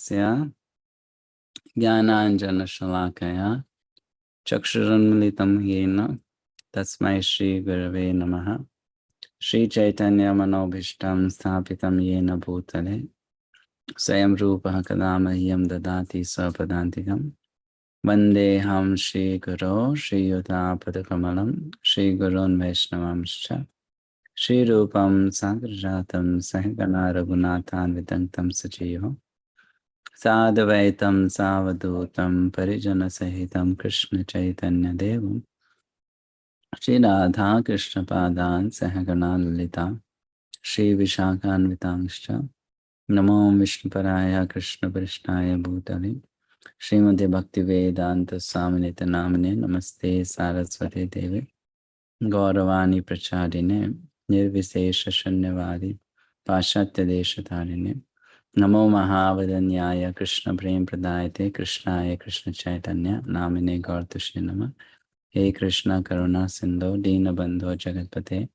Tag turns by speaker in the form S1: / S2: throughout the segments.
S1: Tasya Jnananjana Shalakaya Chakshuranmilitam Yena Tasmai Shri Gurave Namaha Shri Chaitanya Manobhishtam Sthapitam Yena Bhutale Swayam Rupa Kadamahyam Dadati Sapadantikam Vandeham Shri Guru Shri Yuta Padakamalam Shri Gurun Vaishnavamscha Shri Rupam Sagrajatam Sahigana Raghunathan Vidanktam Sajiva Sadvaitam Savadutam Parijana Sahitam Krishna Chaitanya Devam Shri Radha Krishna Padan Sahagana Lalita Shri Vishakhan Vitangscha Namo Vishnuparaya Krishna Prishnaya Bhutale Srimati Bhaktivedanta Swaminita Namane Namaste Saraswati Devi Gauravani Prachadine Nirvisesha Shanyavadi Pashatya Deshatarine Namo Mahavadanyaya Krishna Prem Pradayate Krishnaya Krishna Chaitanya Namine Gaurtushe Nama He Krishna Karuna Sindhu Dina Bandhu Jagatpate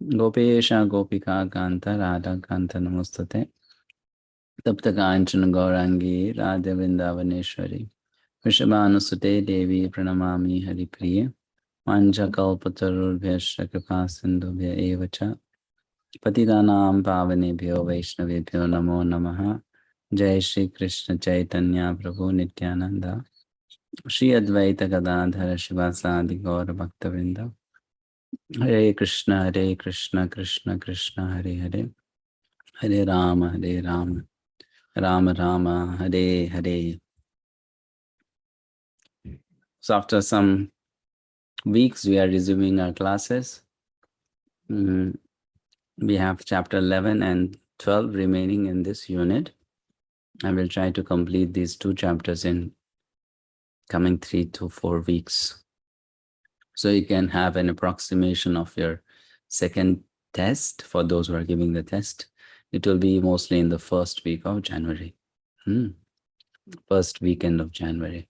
S1: Gopesha Gopika Kanta Radha Kanta Namustate Tapta Kanchana Gaurangi Radha Vrindavaneshwari Vrishabhanusute Devi Pranamami Hari Priya Mancha Kalpatarubhyasya Kripa Sindhubhya Evacha Patitanam Pavanebhyo Vaishnavebhyo Namo Namaha Jai Shri Krishna Chaitanya Prabhu Nityananda Shri Advaita Gadadhara Shivasadi Gaura Bhaktavinda Hare Krishna Krishna Krishna Hare Hare Hare Rama Rama Rama Hare Hare. So after some weeks we are resuming our classes. We have chapter 11 and 12 remaining in this unit. I will try to complete these two chapters in coming 3 to 4 weeks. So you can have an approximation of your second test for those who are giving the test. It will be mostly in the first week of January. First weekend of January.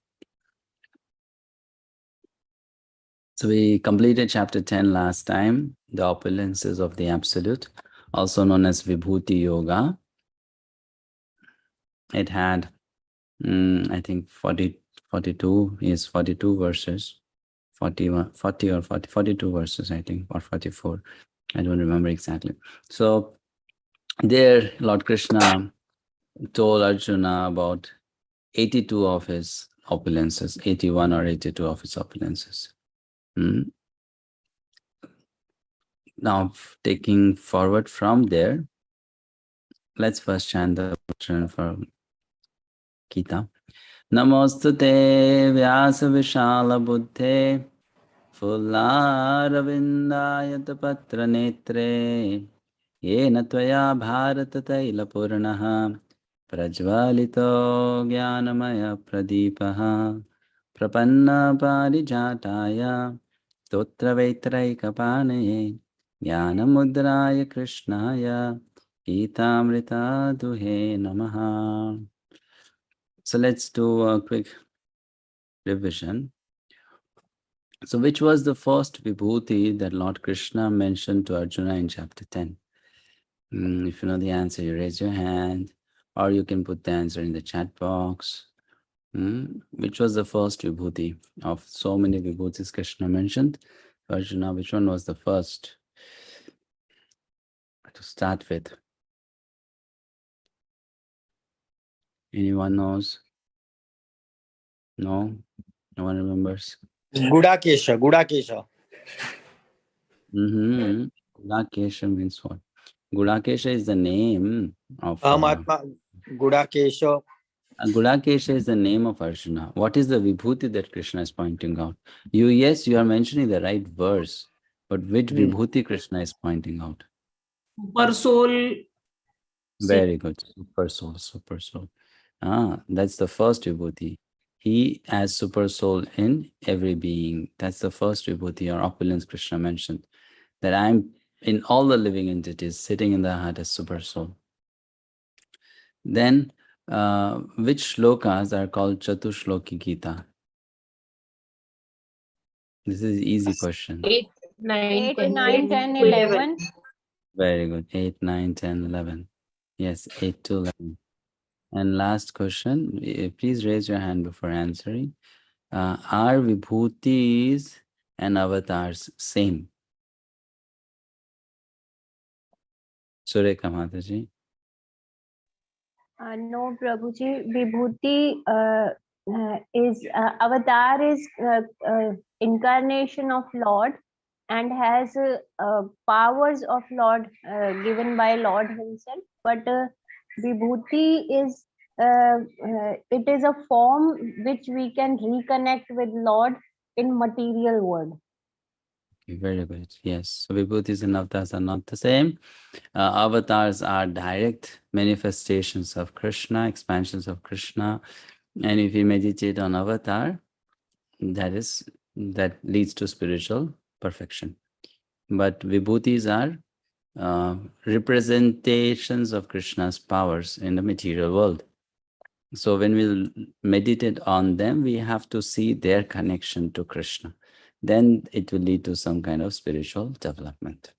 S1: So we completed chapter 10 last time, the opulences of the Absolute, also known as Vibhuti Yoga. It had, I think, 42 verses, 42 verses, I think, or 44. I don't remember exactly. So there, Lord Krishna told Arjuna about 82 of his opulences, 81 or 82 of his opulences. Now, taking forward from there, let's first chant the version for Gita. Namostute Vyasa Vishala Buddhe Fullaravindayata Patra Netre Yena Tvaya Bharata Taila Purnaha Prajvalito Jnanamaya Pradipaha Prapanna Parijataya Stotra Vaitraikapane Jnanamudraya Krishnaya Gitamrita Duhe Namaha. So let's do a quick revision. So which was the first vibhuti that Lord Krishna mentioned to Arjuna in chapter 10? If you know the answer, you raise your hand, or you can put the answer in the chat box. Which was the first vibhuti of so many vibhutis Krishna mentioned? Arjuna, which one was the first to start with? Anyone knows? No? No one remembers?
S2: Gudakesha.
S1: Gudakesha means what? Gudakesha is the name of...
S2: Gudakesha.
S1: Gudakesha is the name of Arjuna. What is the vibhuti that Krishna is pointing out? Yes, you are mentioning the right verse, but which vibhuti Krishna is pointing out?
S3: Super soul.
S1: Very good. Super soul. That's the first vibhuti. He has super soul in every being. That's the first vibhuti or opulence Krishna mentioned. That I'm in all the living entities, sitting in the heart as super soul. Then, which shlokas are called Chatushloki Gita? This is an easy question.
S3: 8, 9,
S4: 9, 10, 11.
S1: Very good. 8, 9, 10, 11. Yes, 8 to 11. And last question, please raise your hand before answering. Are vibhutis and avatars same? Sureka Mataji.
S2: No, Prabhuji. Vibhuti is avatar is incarnation of Lord and has powers of Lord given by Lord himself. But Vibhuti is it is a form which we can reconnect with Lord in material world.
S1: Okay, very good. Yes. So vibhutis and avatars are not the same. Avatars are direct manifestations of Krishna, expansions of Krishna. And if you meditate on avatar, that leads to spiritual perfection. But vibhutis are representations of Krishna's powers in the material world. So when we meditate on them, we have to see their connection to Krishna. Then it will lead to some kind of spiritual development.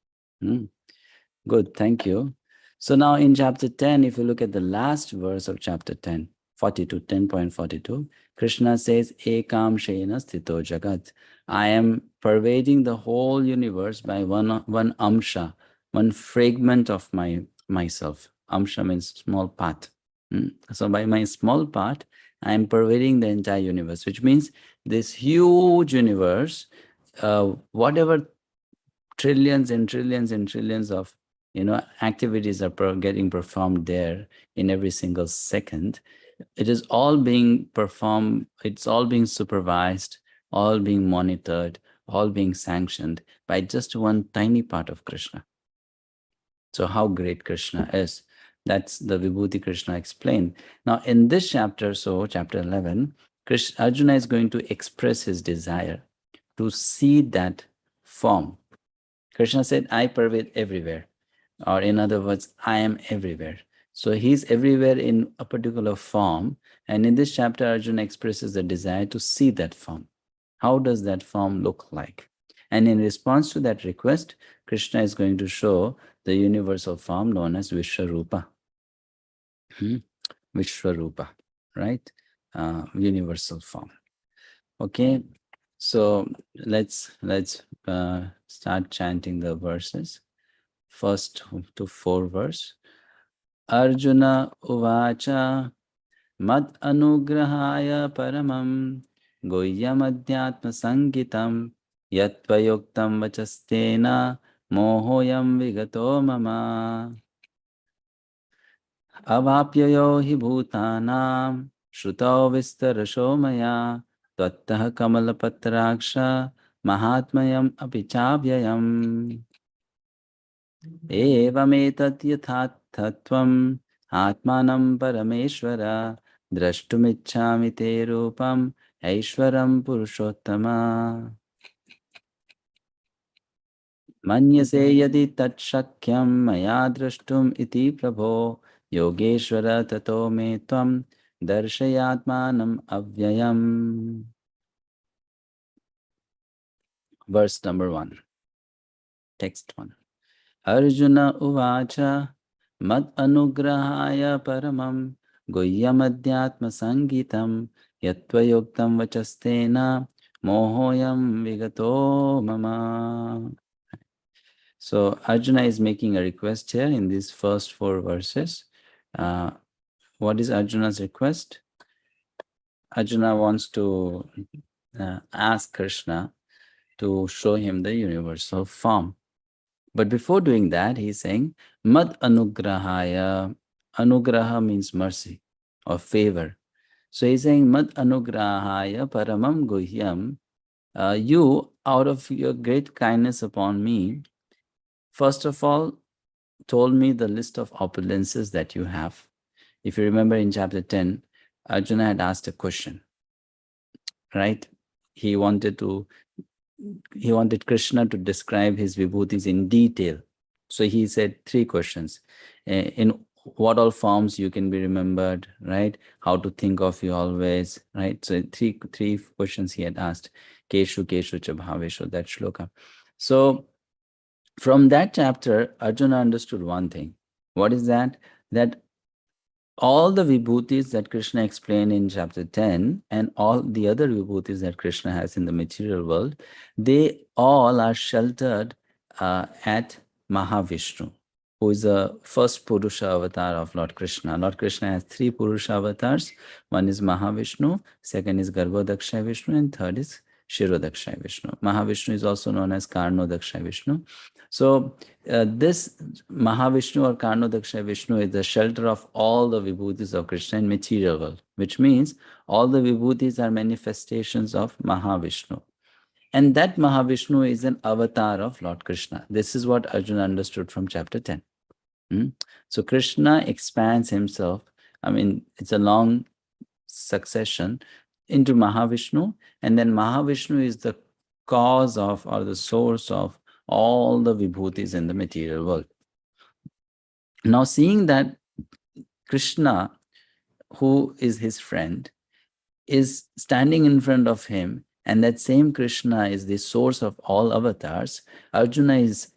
S1: Good, thank you. So now in chapter 10, if you look at the last verse of chapter 10, 10.42, Krishna says, Ekam Shena Sthito Jagat. I am pervading the whole universe by one amsha, one fragment of myself. Amsha means small part. So by my small part, I am pervading the entire universe, which means this huge universe, whatever trillions and trillions and trillions of activities are getting performed there in every single second. It is all being performed, it's all being supervised, all being monitored, all being sanctioned by just one tiny part of Krishna. So how great Krishna is. That's the Vibhuti Krishna explained. Now in this chapter, so chapter 11, Arjuna is going to express his desire to see that form. Krishna said, I pervade everywhere. Or in other words, I am everywhere. So he's everywhere in a particular form. And in this chapter, Arjuna expresses the desire to see that form. How does that form look like? And in response to that request, Krishna is going to show the universal form known as Vishwarupa. Vishwarupa, right? Universal form. Okay, so let's start chanting the verses. First to 4 verse. Arjuna uvacha mad anugrahaya paramam guhyamadhyatma sangitam yatvayuktam vachastena mohoyam vigato mama avapyayo hi bhutanam shrutau vistarasho maya tvattah kamalapatraksha mahatmayam apichavyayam evametat yathatvam atmanam parameshvara drashtumichhami te rupam aishwaram purushottama manyase yadi tat shakyam maya drashtum iti prabho yogeshvara tato me tvam darshayatmanam avyayam. Verse number 1, text 1. Arjuna uvacha mad anugrahaya paramam guhyamadhyatma sangitam yatvayuktam vachastena mohoyam vigato mama. So Arjuna is making a request here in these first 4 verses. What is Arjuna's request? Arjuna wants to ask Krishna to show him the universal form. But before doing that, he's saying, Mad anugrahaya. Anugraha means mercy or favor. So he's saying, Mad anugrahaya paramam guhyam. You, out of your great kindness upon me, first of all, told me the list of opulences that you have. If you remember in chapter 10, Arjuna had asked a question, right? He wanted Krishna to describe his vibhutis in detail. So he said 3 questions. In what all forms you can be remembered, right? How to think of you always, right? So three questions he had asked. Keshu, Keshu, cha bhaveshu, that shloka. So from that chapter, Arjuna understood one thing. What is that? That all the vibhutis that Krishna explained in chapter 10 and all the other vibhutis that Krishna has in the material world, they all are sheltered at Mahavishnu, who is the first Purusha avatar of Lord Krishna. Lord Krishna has 3 Purusha avatars. One is Mahavishnu, second is Garbhodakshay Vishnu, and third is Shirodakshay Vishnu. Mahavishnu is also known as Karnodakshay Vishnu. So this Mahavishnu or Karnodakshay Vishnu is the shelter of all the vibhutis of Krishna in material world, which means all the vibhutis are manifestations of Mahavishnu. And that Mahavishnu is an avatar of Lord Krishna. This is what Arjuna understood from chapter 10. So Krishna expands himself. I mean, it's a long succession into Mahavishnu, and then Mahavishnu is the cause of or the source of all the vibhutis in the material world. Now, seeing that Krishna, who is his friend, is standing in front of him, and that same Krishna is the source of all avatars, Arjuna is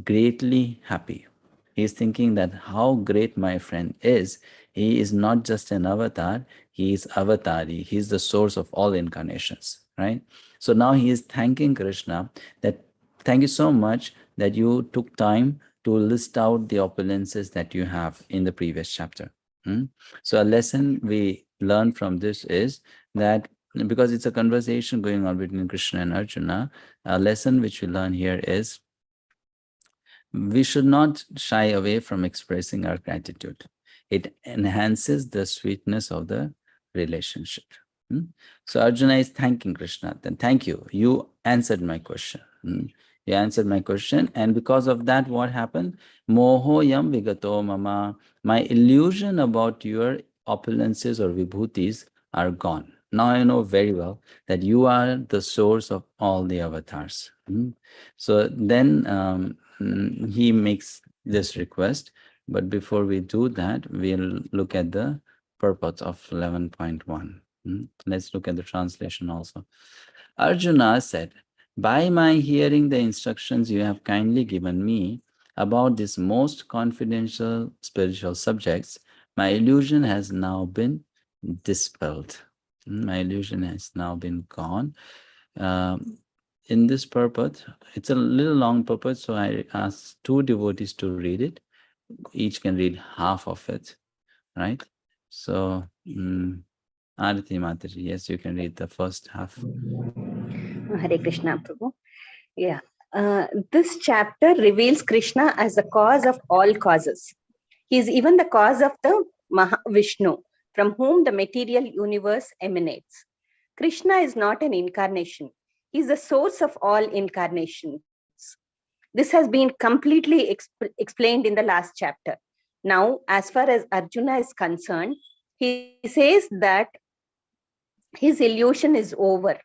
S1: greatly happy. He is thinking that how great my friend is. He is not just an avatar, he is avatari. He is the source of all incarnations, right? So now he is thanking Krishna that thank you so much that you took time to list out the opulences that you have in the previous chapter. So a lesson we learn from this is that because it's a conversation going on between Krishna and Arjuna, a lesson which we learn here is we should not shy away from expressing our gratitude. It enhances the sweetness of the relationship. So Arjuna is thanking Krishna. Then thank you. You answered my question. You answered my question. And because of that, what happened? Moho yam vigato mama. My illusion about your opulences or vibhutis are gone. Now I know very well that you are the source of all the avatars. So then he makes this request. But before we do that, we'll look at the purport of 11.1. Let's look at the translation also. Arjuna said, by my hearing the instructions you have kindly given me about these most confidential spiritual subjects, my illusion has now been dispelled. My illusion has now been gone. In this purport, it's a little long purport, so I asked 2 devotees to read it. Each can read half of it, right? So, Arati Mataji, yes, you can read the first half.
S4: Hare Krishna, Prabhu. Yeah. This chapter reveals Krishna as the cause of all causes. He is even the cause of the Mahavishnu, from whom the material universe emanates. Krishna is not an incarnation. He is the source of all incarnations. This has been completely explained in the last chapter. Now, as far as Arjuna is concerned, he says that his illusion is over.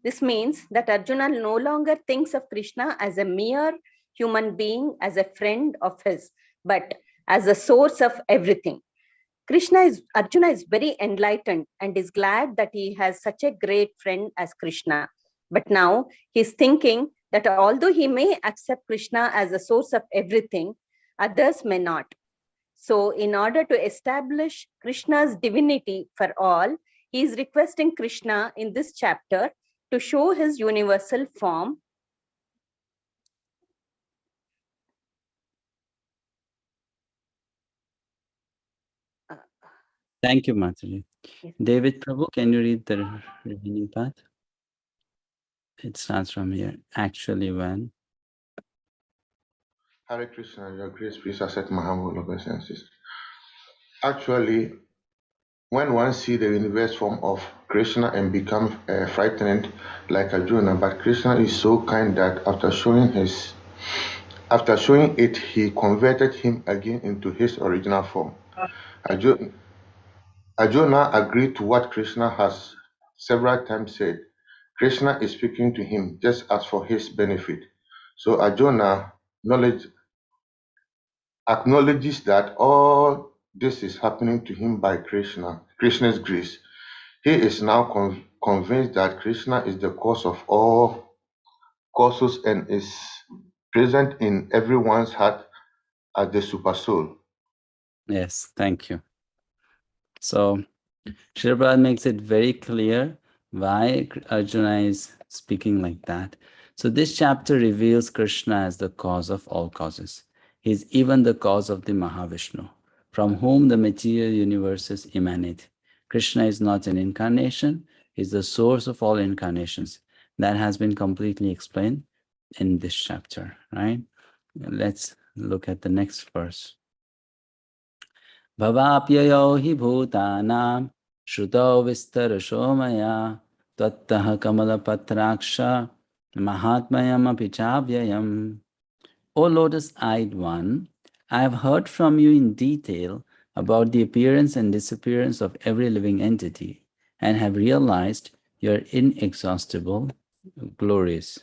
S4: This means that Arjuna no longer thinks of Krishna as a mere human being, as a friend of his, but as a source of everything. Arjuna is very enlightened and is glad that he has such a great friend as Krishna. But now he's thinking that although he may accept Krishna as a source of everything, others may not. So in order to establish Krishna's divinity for all, he is requesting Krishna in this chapter to show his universal form.
S1: Thank you, Mataji.
S4: Yes.
S1: David Prabhu, can you read the remaining part? It starts from here. Actually, when?
S5: Hare Krishna, your grace, please accept my humble obeisances. Actually, when one sees the universe form of Krishna and becomes frightened like Arjuna, but Krishna is so kind that after showing it, he converted him again into his original form. Arjuna agreed to what Krishna has several times said. Krishna is speaking to him just as for his benefit. So Arjuna acknowledges that all this is happening to him by Krishna's grace. He is now convinced that Krishna is the cause of all causes and is present in everyone's heart as the super soul.
S1: Yes, thank you. So Srila Prabhupada makes it very clear why Arjuna is speaking like that. So this chapter reveals Krishna as the cause of all causes. He is even the cause of the Mahavishnu, from whom the material universes emanate. Krishna is not an incarnation, he is the source of all incarnations. That has been completely explained in this chapter, right? Let's look at the next verse. Bhavapyayo hi bhutanam Shruto vistarasho maya Tattah kamalapatraksha Mahatmayam apichavyayam. O lotus-eyed one, I have heard from you in detail about the appearance and disappearance of every living entity and have realized your inexhaustible glories.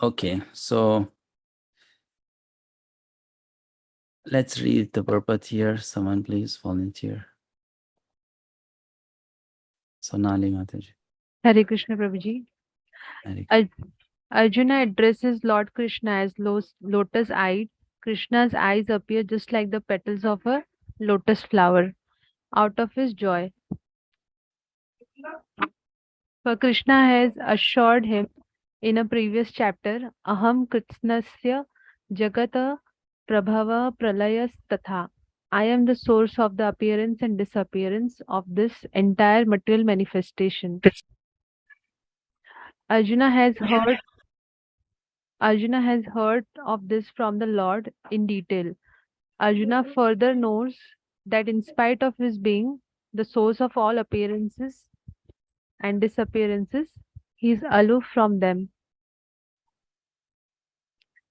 S1: Okay, so let's read the purport here. Someone please volunteer. Sonali Mataji.
S6: Hare Krishna Prabhuji. Arjuna addresses Lord Krishna as lotus-eyed. Krishna's eyes appear just like the petals of a lotus flower out of his joy. For Krishna has assured him in a previous chapter, Aham Krishnasya Jagata 𝗪𝗶𝗹𝗹 Tatha. I am the source of the appearance and disappearance of this entire material manifestation. Arjuna has heard of this from the Lord in detail. Arjuna further knows that in spite of his being the source of all appearances and disappearances, he is aloof from them.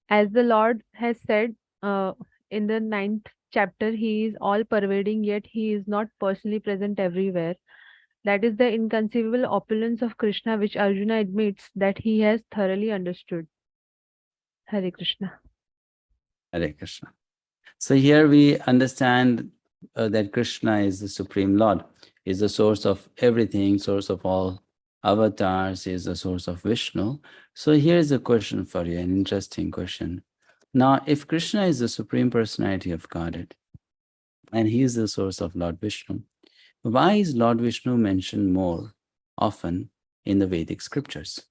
S6: As the Lord has said in the 9th chapter, he is all pervading, yet he is not personally present everywhere. That is the inconceivable opulence of Krishna, which Arjuna admits that he has thoroughly understood. Hare Krishna.
S1: Hare Krishna. So here we understand that Krishna is the Supreme Lord, is the source of everything, source of all avatars, is the source of Vishnu. So here's a question for you, an interesting question. Now, if Krishna is the Supreme Personality of Godhead, and he is the source of Lord Vishnu, why is Lord Vishnu mentioned more often in the Vedic scriptures?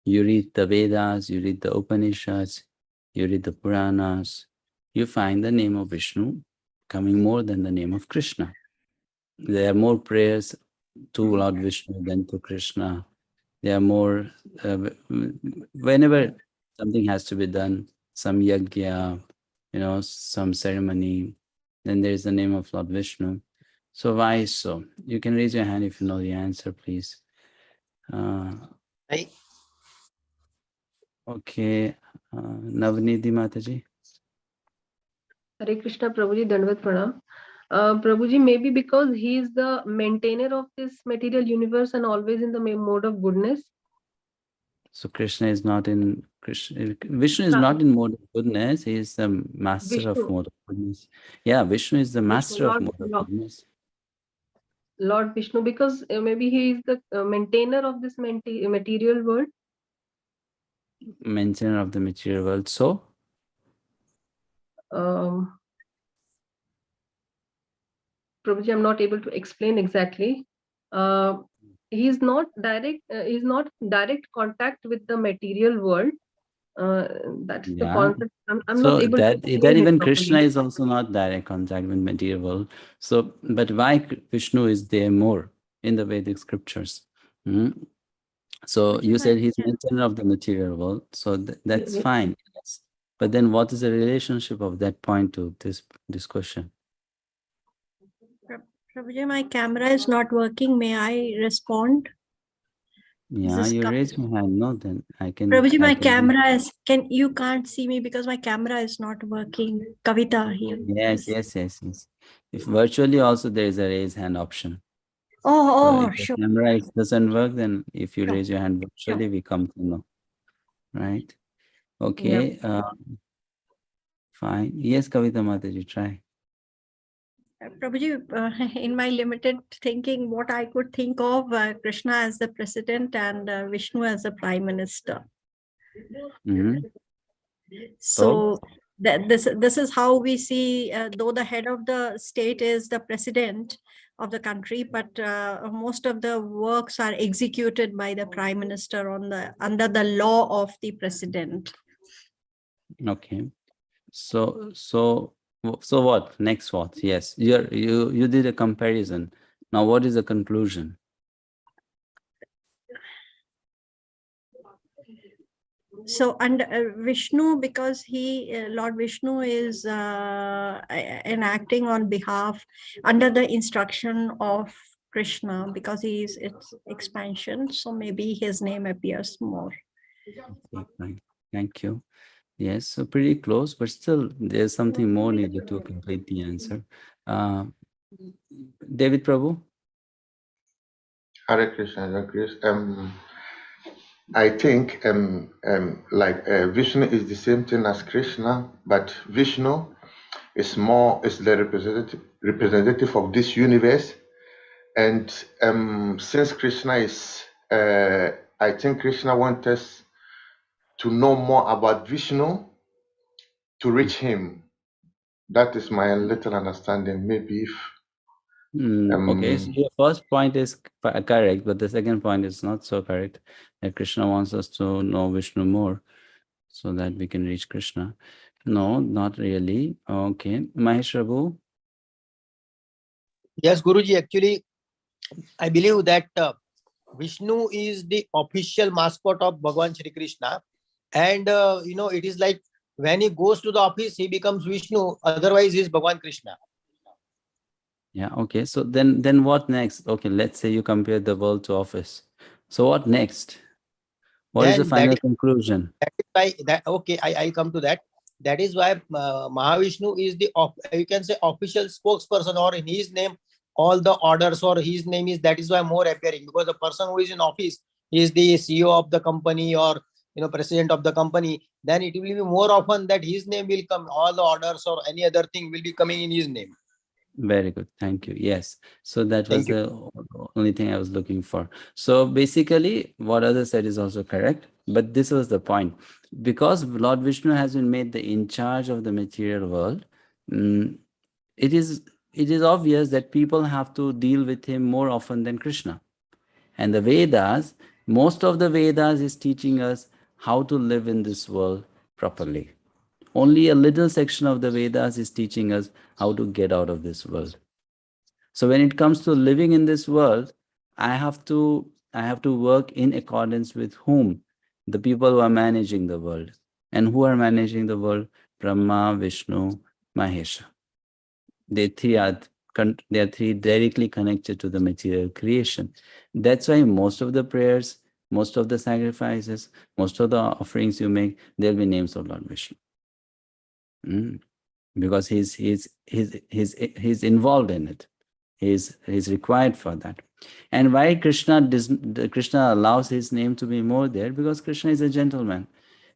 S1: You read the Vedas, you read the Upanishads, you read the Puranas, you find the name of Vishnu coming more than the name of Krishna. There are more prayers to Lord Vishnu than to Krishna. There are more, whenever something has to be done, some yajna, some ceremony, then there is the name of Lord Vishnu. So why so? You can raise your hand if you know the answer, please. Okay, Navnidhi Mataji.
S3: Hare Krishna Prabhuji, Dandavat Pranam. Prabhuji, maybe because he is the maintainer of this material universe and always in the mode of goodness.
S1: So Krishna is not in Vishnu is not in mode of goodness. He is the master of mode of goodness. Yeah, Vishnu is the master of mode of goodness.
S3: Lord Vishnu, because maybe he is the maintainer of this material world.
S1: Maintainer of the material world. So?
S3: Prabhuji, I'm not able to explain exactly. He is not direct contact with the material world. That's the concept. I'm
S1: so
S3: not able
S1: that
S3: to
S1: even Krishna is also not direct contact with material world. So, but why Vishnu is there more in the Vedic scriptures? So you said he's maintainer of the material world. So that's fine. Yes. But then what is the relationship of that point to this question?
S7: Prabhuji, my camera is not working. May I respond?
S1: Yeah, you raise your hand. No, then I can.
S7: Prabhuji, my camera is. You can't see me because my camera is not working. Kavita here.
S1: Yes. If virtually also there is a raise hand option.
S7: Oh,
S1: if
S7: sure.
S1: the camera doesn't work, then if you raise your hand virtually, we come to know. Right? Okay. Yeah. Fine. Yes, Kavita Mataji, try.
S7: Prabhuji, in my limited thinking, what I could think of Krishna as the president and Vishnu as the prime minister. So this is how we see, though the head of the state is the president of the country, but most of the works are executed by the prime minister under the law of the president.
S1: Okay. So what? Next what? Yes, you did a comparison. Now what is the conclusion?
S7: So, and Vishnu, because Lord Vishnu is enacting on behalf, under the instruction of Krishna, because he is its expansion. So maybe his name appears more.
S1: Okay, fine. Thank you. Yes, so pretty close, but still there's something more needed to complete the answer. David Prabhu?
S5: Hare Krishna, Hare Krishna. I think Vishnu is the same thing as Krishna, but Vishnu is the representative of this universe. And since Krishna is, I think Krishna wants us to know more about Vishnu to reach him. That is my little understanding. Maybe if
S1: okay, so your first point is correct, but the second point is not so correct. That Krishna wants us to know Vishnu more so that we can reach Krishna. No, not really. Okay, Mahesh Prabhu?
S8: Yes, Guruji, actually, I believe that Vishnu is the official mascot of Bhagavan Shri Krishna. And, it is like when he goes to the office, he becomes Vishnu. Otherwise, he is Bhagavan Krishna.
S1: Yeah, okay. So then what next? Okay, let's say you compare the world to office. So what next? What is the final conclusion?
S8: That is why I come to that. That is why Mahavishnu is you can say official spokesperson, or in his name all the orders, or his name is, that is why more appearing, because the person who is in office is the CEO of the company, or president of the company. Then it will be more often that his name will come, all the orders or any other thing will be coming in his name.
S1: Very good. Thank you. Yes. So that was the only thing I was looking for. So basically, what others said is also correct. But this was the point. Because Lord Vishnu has been made the in charge of the material world, it is obvious that people have to deal with him more often than Krishna. And the Vedas, most of the Vedas is teaching us how to live in this world properly. Only a little section of the Vedas is teaching us how to get out of this world. So when it comes to living in this world, I have to work in accordance with whom? The people who are managing the world. And who are managing the world? Brahma, Vishnu, Mahesha. They are three directly connected to the material creation. That's why most of the prayers, most of the sacrifices, most of the offerings you make, there'll be names of Lord Vishnu. Because he's involved in it. He's required for that. And why Krishna allows his name to be more there? Because Krishna is a gentleman.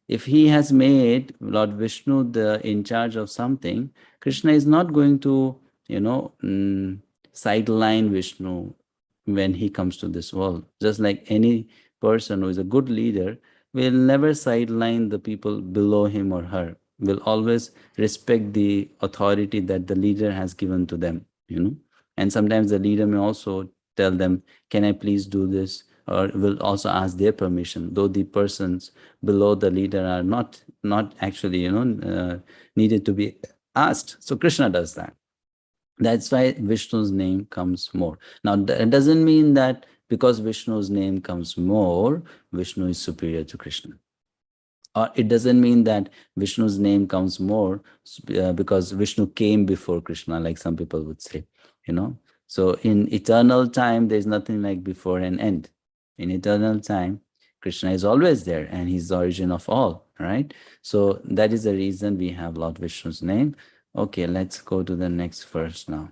S1: If he has made Lord Vishnu in charge of something, Krishna is not going to, sideline Vishnu when he comes to this world. Just like any person who is a good leader will never sideline the people below him or her, will always respect the authority that the leader has given to them, And sometimes the leader may also tell them, can I please do this? Or will also ask their permission, though the persons below the leader are not actually, needed to be asked. So Krishna does that. That's why Vishnu's name comes more. Now, that doesn't mean that because Vishnu's name comes more, Vishnu is superior to Krishna. Or it doesn't mean that Vishnu's name comes more because Vishnu came before Krishna, like some people would say, So in eternal time, there's nothing like before and end. In eternal time, Krishna is always there and he's the origin of all, right? So that is the reason we have Lord Vishnu's name. Okay, let's go to the next verse now.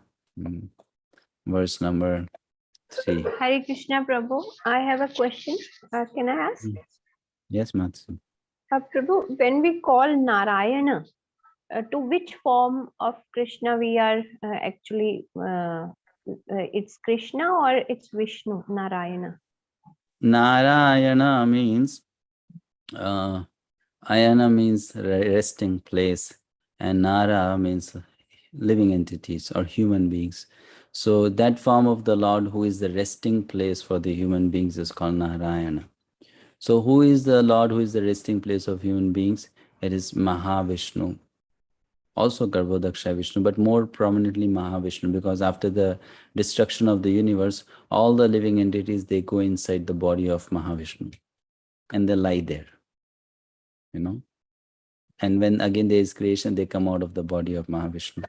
S1: Verse number 3.
S2: Hare Krishna, Prabhu. I have a question. Can I ask?
S1: Yes, Matsu.
S2: Prabhu, when we call Narayana, to which form of Krishna we are actually, it's Krishna or it's Vishnu, Narayana?
S1: Narayana means Ayana means resting place, and Nara means living entities or human beings. So that form of the Lord who is the resting place for the human beings is called Narayana. So who is the Lord who is the resting place of human beings? It is Mahavishnu. Also Garbhodaksha Vishnu, but more prominently Mahavishnu, because after the destruction of the universe, all the living entities, they go inside the body of Mahavishnu and they lie there, you know. And when again there is creation, they come out of the body of Mahavishnu.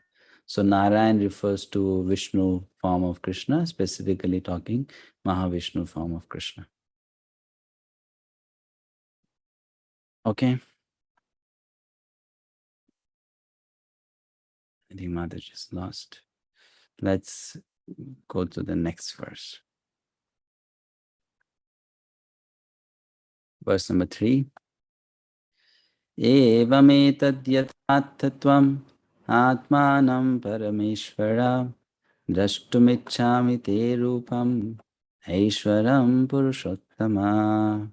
S1: So Narayan refers to Vishnu form of Krishna, specifically talking Mahavishnu form of Krishna. Okay. I think Mataji is lost. Let's go to the next verse. Verse number 3. Evametadyatattatvam atmanam parameshvara drashtumichhami te rupam aishwaram purushottama.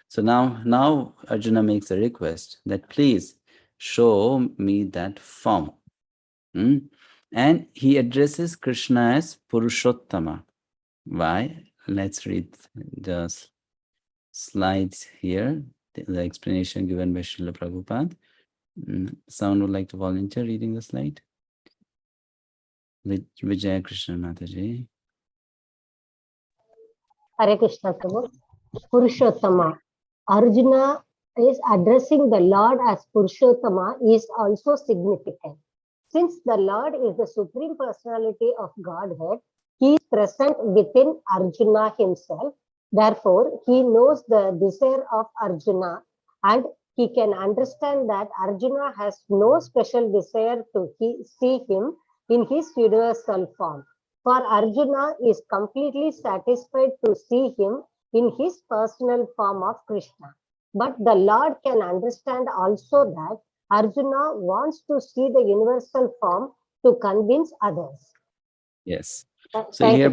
S1: So now Arjuna makes a request that please show me that form. And he addresses Krishna as Purushottama. Why? Let's read the slides here, the explanation given by Srila Prabhupada. Someone would like to volunteer reading the slide? Vijaya Krishna Mataji.
S9: Hare Krishna Prabhu. Purushottama. Arjuna is addressing the Lord as Purushottama is also significant. Since the Lord is the Supreme Personality of Godhead, he is present within Arjuna himself. Therefore, he knows the desire of Arjuna and he can understand that Arjuna has no special desire to see him in his universal form. For Arjuna is completely satisfied to see him in his personal form of Krishna. But the Lord can understand also that Arjuna wants to see the universal form to convince others.
S1: Yes. So here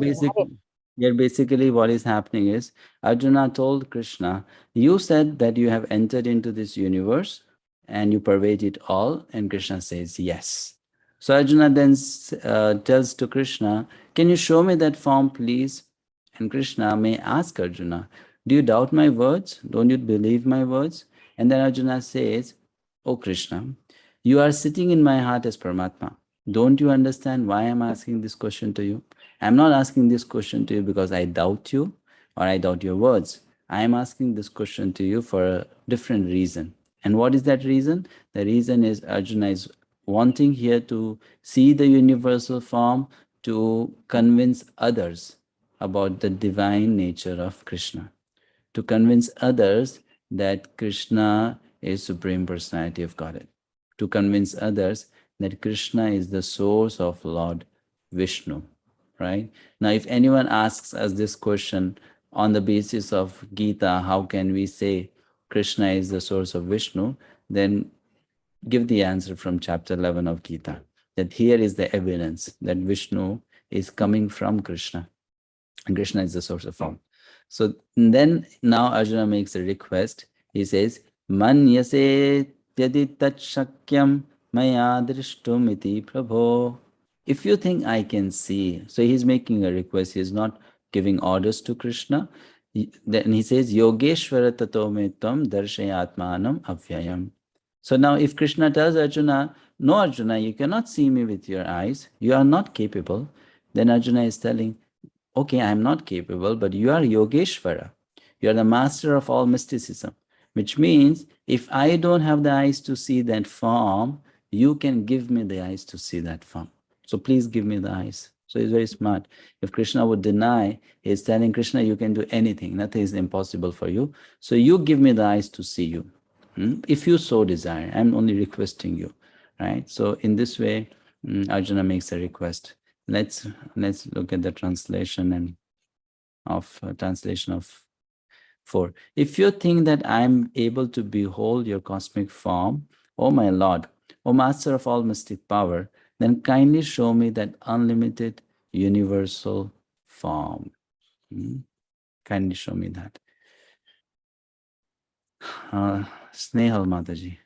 S1: basically what is happening is Arjuna told Krishna, you said that you have entered into this universe and you pervade it all, and Krishna says yes. So Arjuna then tells to Krishna, can you show me that form please? And Krishna may ask Arjuna, do you doubt my words? Don't you believe my words? And then Arjuna says, oh Krishna, you are sitting in my heart as Paramatma. Don't you understand why I'm asking this question to you? I'm not asking this question to you because I doubt you or I doubt your words. I am asking this question to you for a different reason. And what is that reason? The reason is Arjuna is wanting here to see the universal form to convince others about the divine nature of Krishna, to convince others that Krishna is Supreme Personality of Godhead, to convince others that Krishna is the source of Lord Vishnu, right? Now, if anyone asks us this question on the basis of Gita, how can we say Krishna is the source of Vishnu? Then give the answer from chapter 11 of Gita, that here is the evidence that Vishnu is coming from Krishna, and Krishna is the source of form. So then now Arjuna makes a request. He says, Manyase tyadi tat shakyam maya drishtum iti prabho. If you think I can see, so he's making a request. He's not giving orders to Krishna. Then he says, Yogeshvara tato me tvam darshayatmanam avyayam. So now if Krishna tells Arjuna, no Arjuna, you cannot see me with your eyes, you are not capable, then Arjuna is telling, okay, I am not capable, but you are Yogeshvara. You are the master of all mysticism, which means if I don't have the eyes to see that form, you can give me the eyes to see that form. So please give me the eyes. So he's very smart. If Krishna would deny, he's telling Krishna, you can do anything. Nothing is impossible for you. So you give me the eyes to see you. If you so desire, I'm only requesting you, right? So in this way, Arjuna makes a request. Let's look at the translation of 4. If you think that I'm able to behold your cosmic form, O my Lord, O Master of all mystic power, then kindly show me that unlimited universal form. Kindly show me that. Snehal Mataji.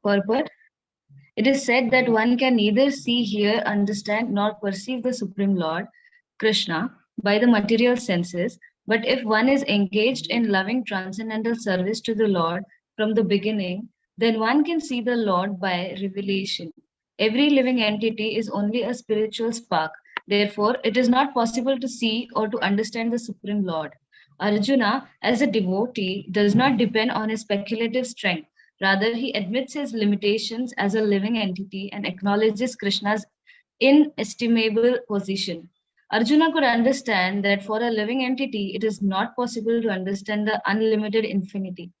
S10: Purport. It is said that one can neither see, hear, understand, nor perceive the Supreme Lord, Krishna, by the material senses, but if one is engaged in loving transcendental service to the Lord from the beginning, then one can see the Lord by revelation. Every living entity is only a spiritual spark. Therefore, it is not possible to see or to understand the Supreme Lord. Arjuna, as a devotee, does not depend on his speculative strength. Rather, he admits his limitations as a living entity and acknowledges Krishna's inestimable position. Arjuna could understand that for a living entity, it is not possible to understand the unlimited infinity.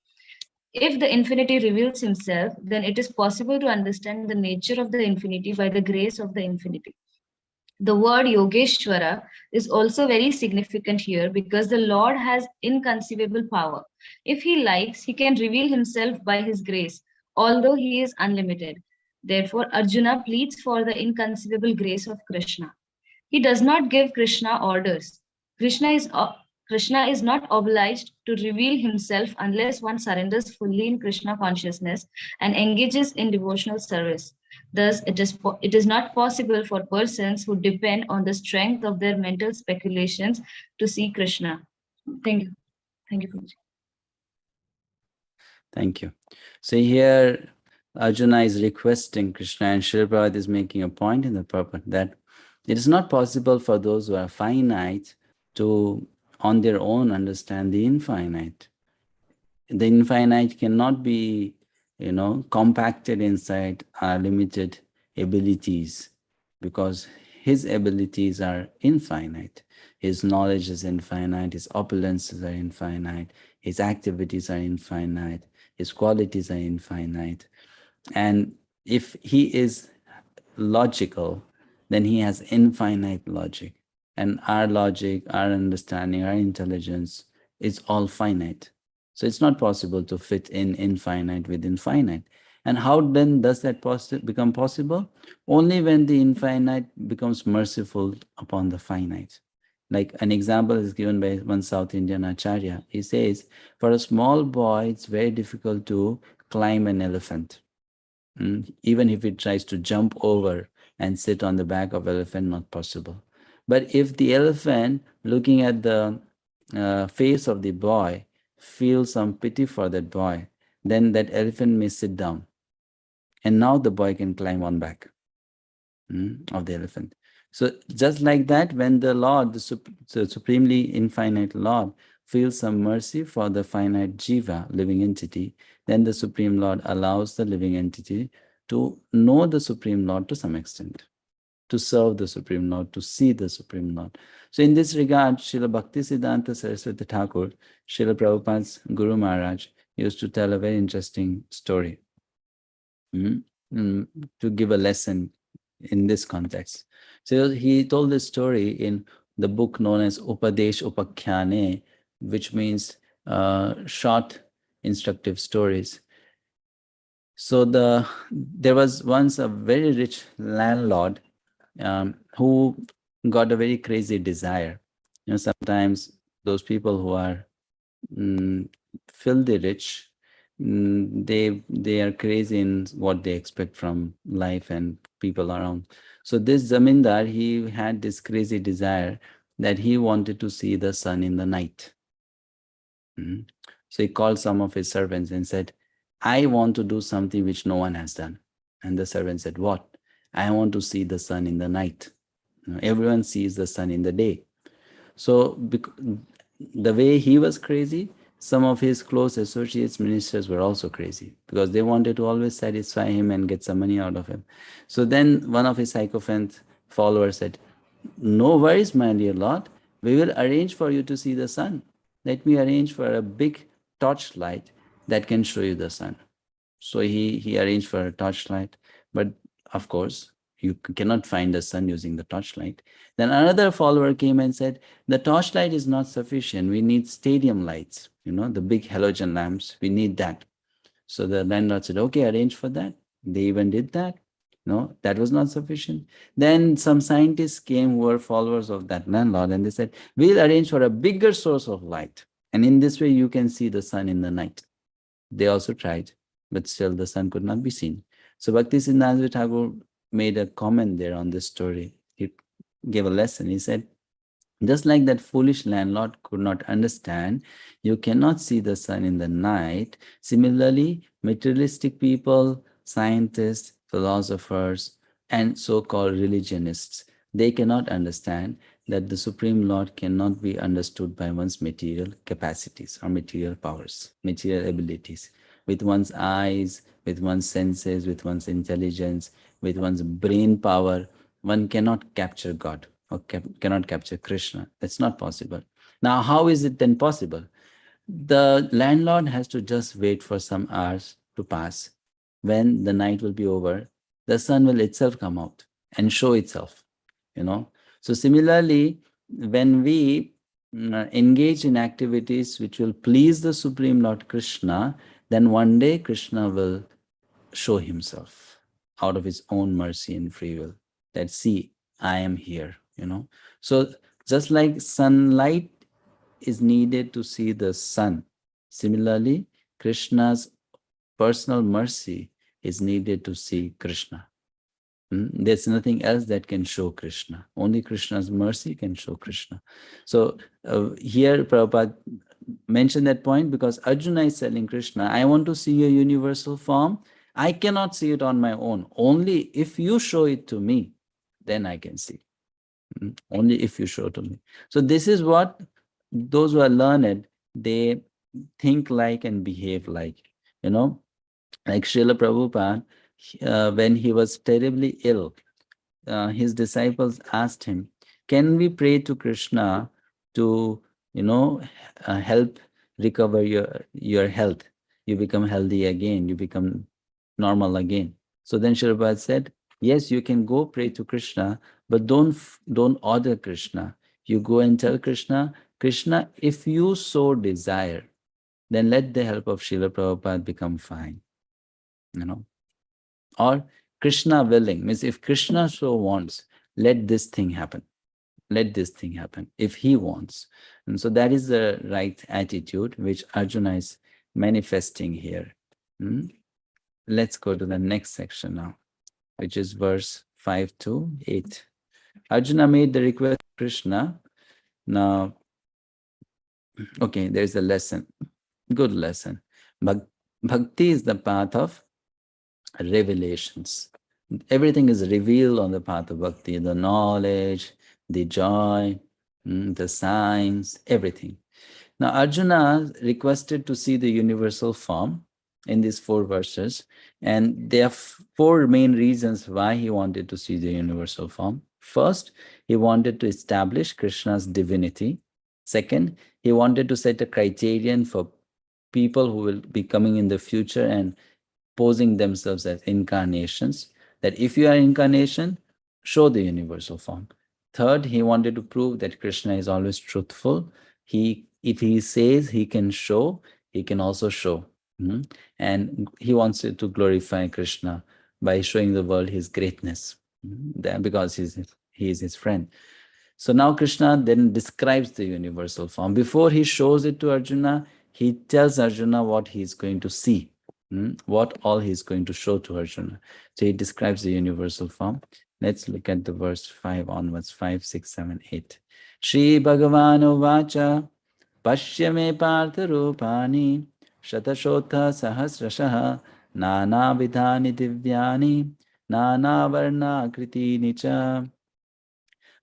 S10: If the infinity reveals himself, then it is possible to understand the nature of the infinity by the grace of the infinity. The word Yogeshwara is also very significant here because the Lord has inconceivable power. If he likes, he can reveal himself by his grace, although he is unlimited. Therefore, Arjuna pleads for the inconceivable grace of Krishna. He does not give Krishna orders. Krishna is not obliged to reveal himself unless one surrenders fully in Krishna consciousness and engages in devotional service. Thus, it is not possible for persons who depend on the strength of their mental speculations to see Krishna. Thank you. Thank you, Prabhuji.
S1: Thank you. So here Arjuna is requesting Krishna, and Srila Prabhupada is making a point in the purport that it is not possible for those who are finite to on their own understand the infinite. The infinite cannot be, compacted inside our limited abilities, because his abilities are infinite. His knowledge is infinite, his opulences are infinite, his activities are infinite, his qualities are infinite. And if he is logical, then he has infinite logic. And our logic, our understanding, our intelligence is all finite. So it's not possible to fit in infinite with infinite. And how then does that become possible? Only when the infinite becomes merciful upon the finite. Like an example is given by one South Indian Acharya. He says, for a small boy, it's very difficult to climb an elephant. Even if it tries to jump over and sit on the back of elephant, not possible. But if the elephant, looking at the face of the boy, feels some pity for that boy, then that elephant may sit down. And now the boy can climb on back of the elephant. So just like that, when the Lord, the supremely infinite Lord, feels some mercy for the finite jiva, living entity, then the Supreme Lord allows the living entity to know the Supreme Lord to some extent, to serve the Supreme Lord, to see the Supreme Lord. So in this regard, Srila Bhaktisiddhanta Saraswati Thakur, Srila Prabhupada's Guru Maharaj, used to tell a very interesting story to give a lesson in this context. So he told this story in the book known as Upadesh Upakhyane, which means short instructive stories. So there was once a very rich landlord who got a very crazy desire. Sometimes those people who are filthy rich, they are crazy in what they expect from life and people around. So this zamindar, he had this crazy desire that he wanted to see the sun in the night. So he called some of his servants and said, I want to do something which no one has done. And the servant said, what? I want to see the sun in the night. Everyone sees the sun in the day. So the way he was crazy, some of his close associates, ministers were also crazy, because they wanted to always satisfy him and get some money out of him. So then one of his sycophant followers said, no worries, my dear Lord, we will arrange for you to see the sun. Let me arrange for a big torchlight that can show you the sun. So he arranged for a torchlight, but of course, you cannot find the sun using the torchlight. Then another follower came and said, the torchlight is not sufficient. We need stadium lights, the big halogen lamps. We need that. So the landlord said, okay, arrange for that. They even did that. No, that was not sufficient. Then some scientists came who were followers of that landlord, and they said, we'll arrange for a bigger source of light. And in this way, you can see the sun in the night. They also tried, but still the sun could not be seen. So Bhaktisiddhanta Thakur made a comment there on this story. He gave a lesson. He said, just like that foolish landlord could not understand, you cannot see the sun in the night. Similarly, materialistic people, scientists, philosophers, and so-called religionists, they cannot understand that the Supreme Lord cannot be understood by one's material capacities or material powers, material abilities. With one's eyes, with one's senses, with one's intelligence, with one's brain power, one cannot capture God or cannot capture Krishna. That's not possible. Now, how is it then possible? The landlord has to just wait for some hours to pass. When the night will be over, the sun will itself come out and show itself, you know. So similarly, when we engage in activities which will please the Supreme Lord Krishna, then one day Krishna will show himself out of his own mercy and free will. That, see, I am here, you know. So just like sunlight is needed to see the sun, similarly, Krishna's personal mercy is needed to see Krishna. There's nothing else that can show Krishna. Only Krishna's mercy can show Krishna. So here Prabhupada mentioned that point because Arjuna is telling Krishna, I want to see your universal form. I cannot see it on my own. Only if you show it to me, then I can see. Only if you show to me. So this is what those who are learned, they think like and behave like, you know, like Srila Prabhupada, when he was terribly ill, his disciples asked him, can we pray to Krishna to, you know, help recover your health? You become healthy again, you become normal again. So then Srila Prabhupada said, yes, you can go pray to Krishna, but don't order Krishna. You go and tell Krishna, Krishna, if you so desire, then let the help of Srila Prabhupada become fine. You know, or Krishna willing, means if Krishna so wants, let this thing happen. Let this thing happen if he wants. And so that is the right attitude which Arjuna is manifesting here. Let's go to the next section now, which is verse 5 to 8. Arjuna made the request to Krishna. Now, okay, there's a lesson, good lesson. Bhakti is the path of revelations. Everything is revealed on the path of bhakti, the knowledge, the joy, the signs, everything. Now, Arjuna requested to see the universal form in these 4 verses, and there are 4 main reasons why he wanted to see the universal form. First, he wanted to establish Krishna's divinity. Second, he wanted to set a criterion for people who will be coming in the future and posing themselves as incarnations, that if you are incarnation, show the universal form. Third, he wanted to prove that Krishna is always truthful. If he says he can show, he can also show. And he wants to glorify Krishna by showing the world his greatness, because he is his friend. So now Krishna then describes the universal form. Before he shows it to Arjuna, he tells Arjuna what he is going to see, what all he is going to show to Arjuna. So he describes the universal form. Let's look at the verse 5 onwards, 5, 6, 7, 8. Shri Bhagavan Uvacha Pashya me partha rupani Shatashotha sahasrashaha Nana vidhani divyani Nana varna kriti nicha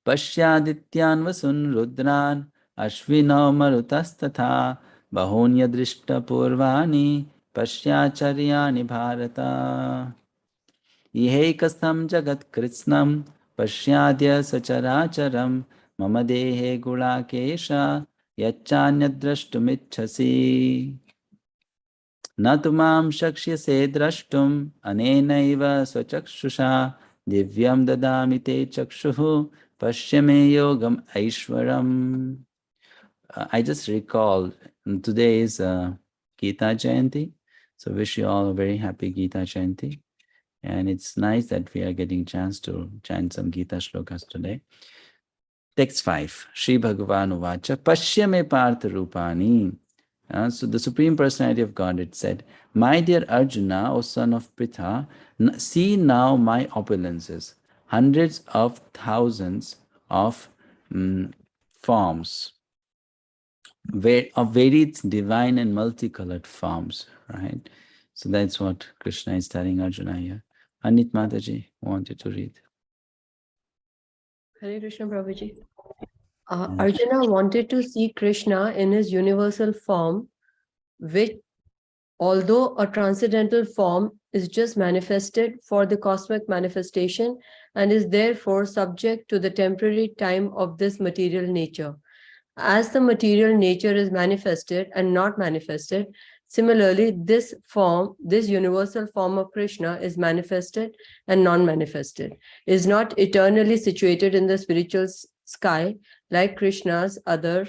S1: Pashyadityan vasun rudran Ashvino marutastatha Bahunya drishta purvani Pashyacharyani bharata Ihekastam jagat kritsnam Pashyadya sacharacharam Mama dehe gulakesha Yachanyadrashtumicchasi Natumam shakshyase drashtum Anenaiva swachakshusha Divyam dadami te chakshuhu Pashyame yogam aishwaram. I just recall, today is Gita Jayanti. So wish you all a very happy Gita Jayanti. And it's nice that we are getting chance to chant some Gita shlokas today. Text 5. Shri Bhagavan Uvacha Pashyame Partha Rupani. So the Supreme Personality of Godhead said, my dear Arjuna, O son of Pritha, see now my opulences, hundreds of thousands of forms, of varied divine and multicolored forms, right? So that's what Krishna is telling Arjuna here. Anit Mataji wanted to read.
S11: Hare Krishna Prabhuji. Arjuna wanted to see Krishna in his universal form, which, although a transcendental form, is just manifested for the cosmic manifestation and is therefore subject to the temporary time of this material nature. As the material nature is manifested and not manifested, similarly, this form, this universal form of Krishna is manifested and non-manifested, is not eternally situated in the spiritual sky like Krishna's other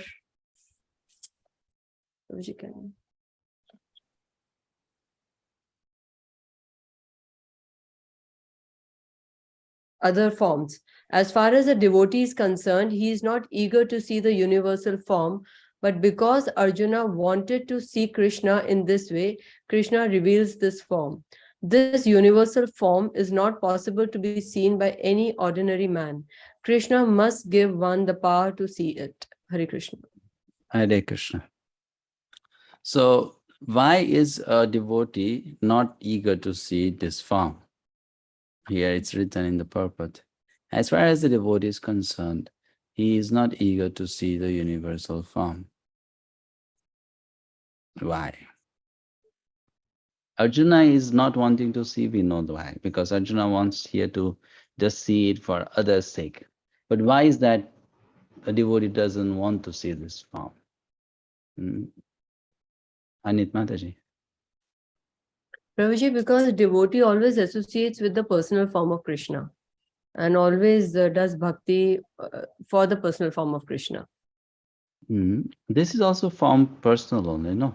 S11: forms. As far as a devotee is concerned, he is not eager to see the universal form, but because Arjuna wanted to see Krishna in this way, Krishna reveals this form. This universal form is not possible to be seen by any ordinary man. Krishna must give one the power to see it. Hare Krishna.
S1: Hare Krishna. So why is a devotee not eager to see this form? Here it's written in the purport. As far as the devotee is concerned, he is not eager to see the universal form. Why? Arjuna is not wanting to see, we know why, because Arjuna wants here to just see it for others' sake. But why is that a devotee doesn't want to see this form? Anit Mataji.
S11: Prabhuji, because devotee always associates with the personal form of Krishna and always does bhakti for the personal form of Krishna.
S1: This is also form personal only, no?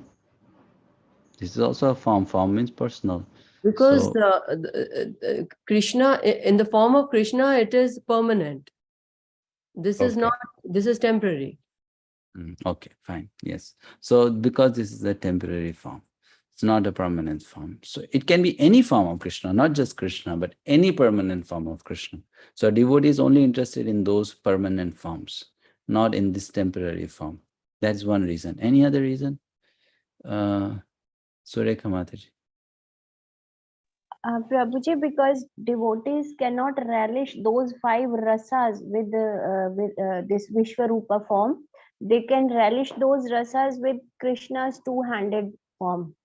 S1: This is also a form. Form means personal.
S11: Because Krishna, in the form of Krishna, it is permanent. This is not, this is temporary.
S1: Okay, fine. Yes. So because this is a temporary form, it's not a permanent form. So it can be any form of Krishna, not just Krishna, but any permanent form of Krishna. So a devotee is only interested in those permanent forms, not in this temporary form. That's one reason. Any other reason? Surekha Mataji.
S2: Prabhuji, because devotees cannot relish those 5 rasas with this Vishwarupa form. They can relish those rasas with Krishna's 2-handed form.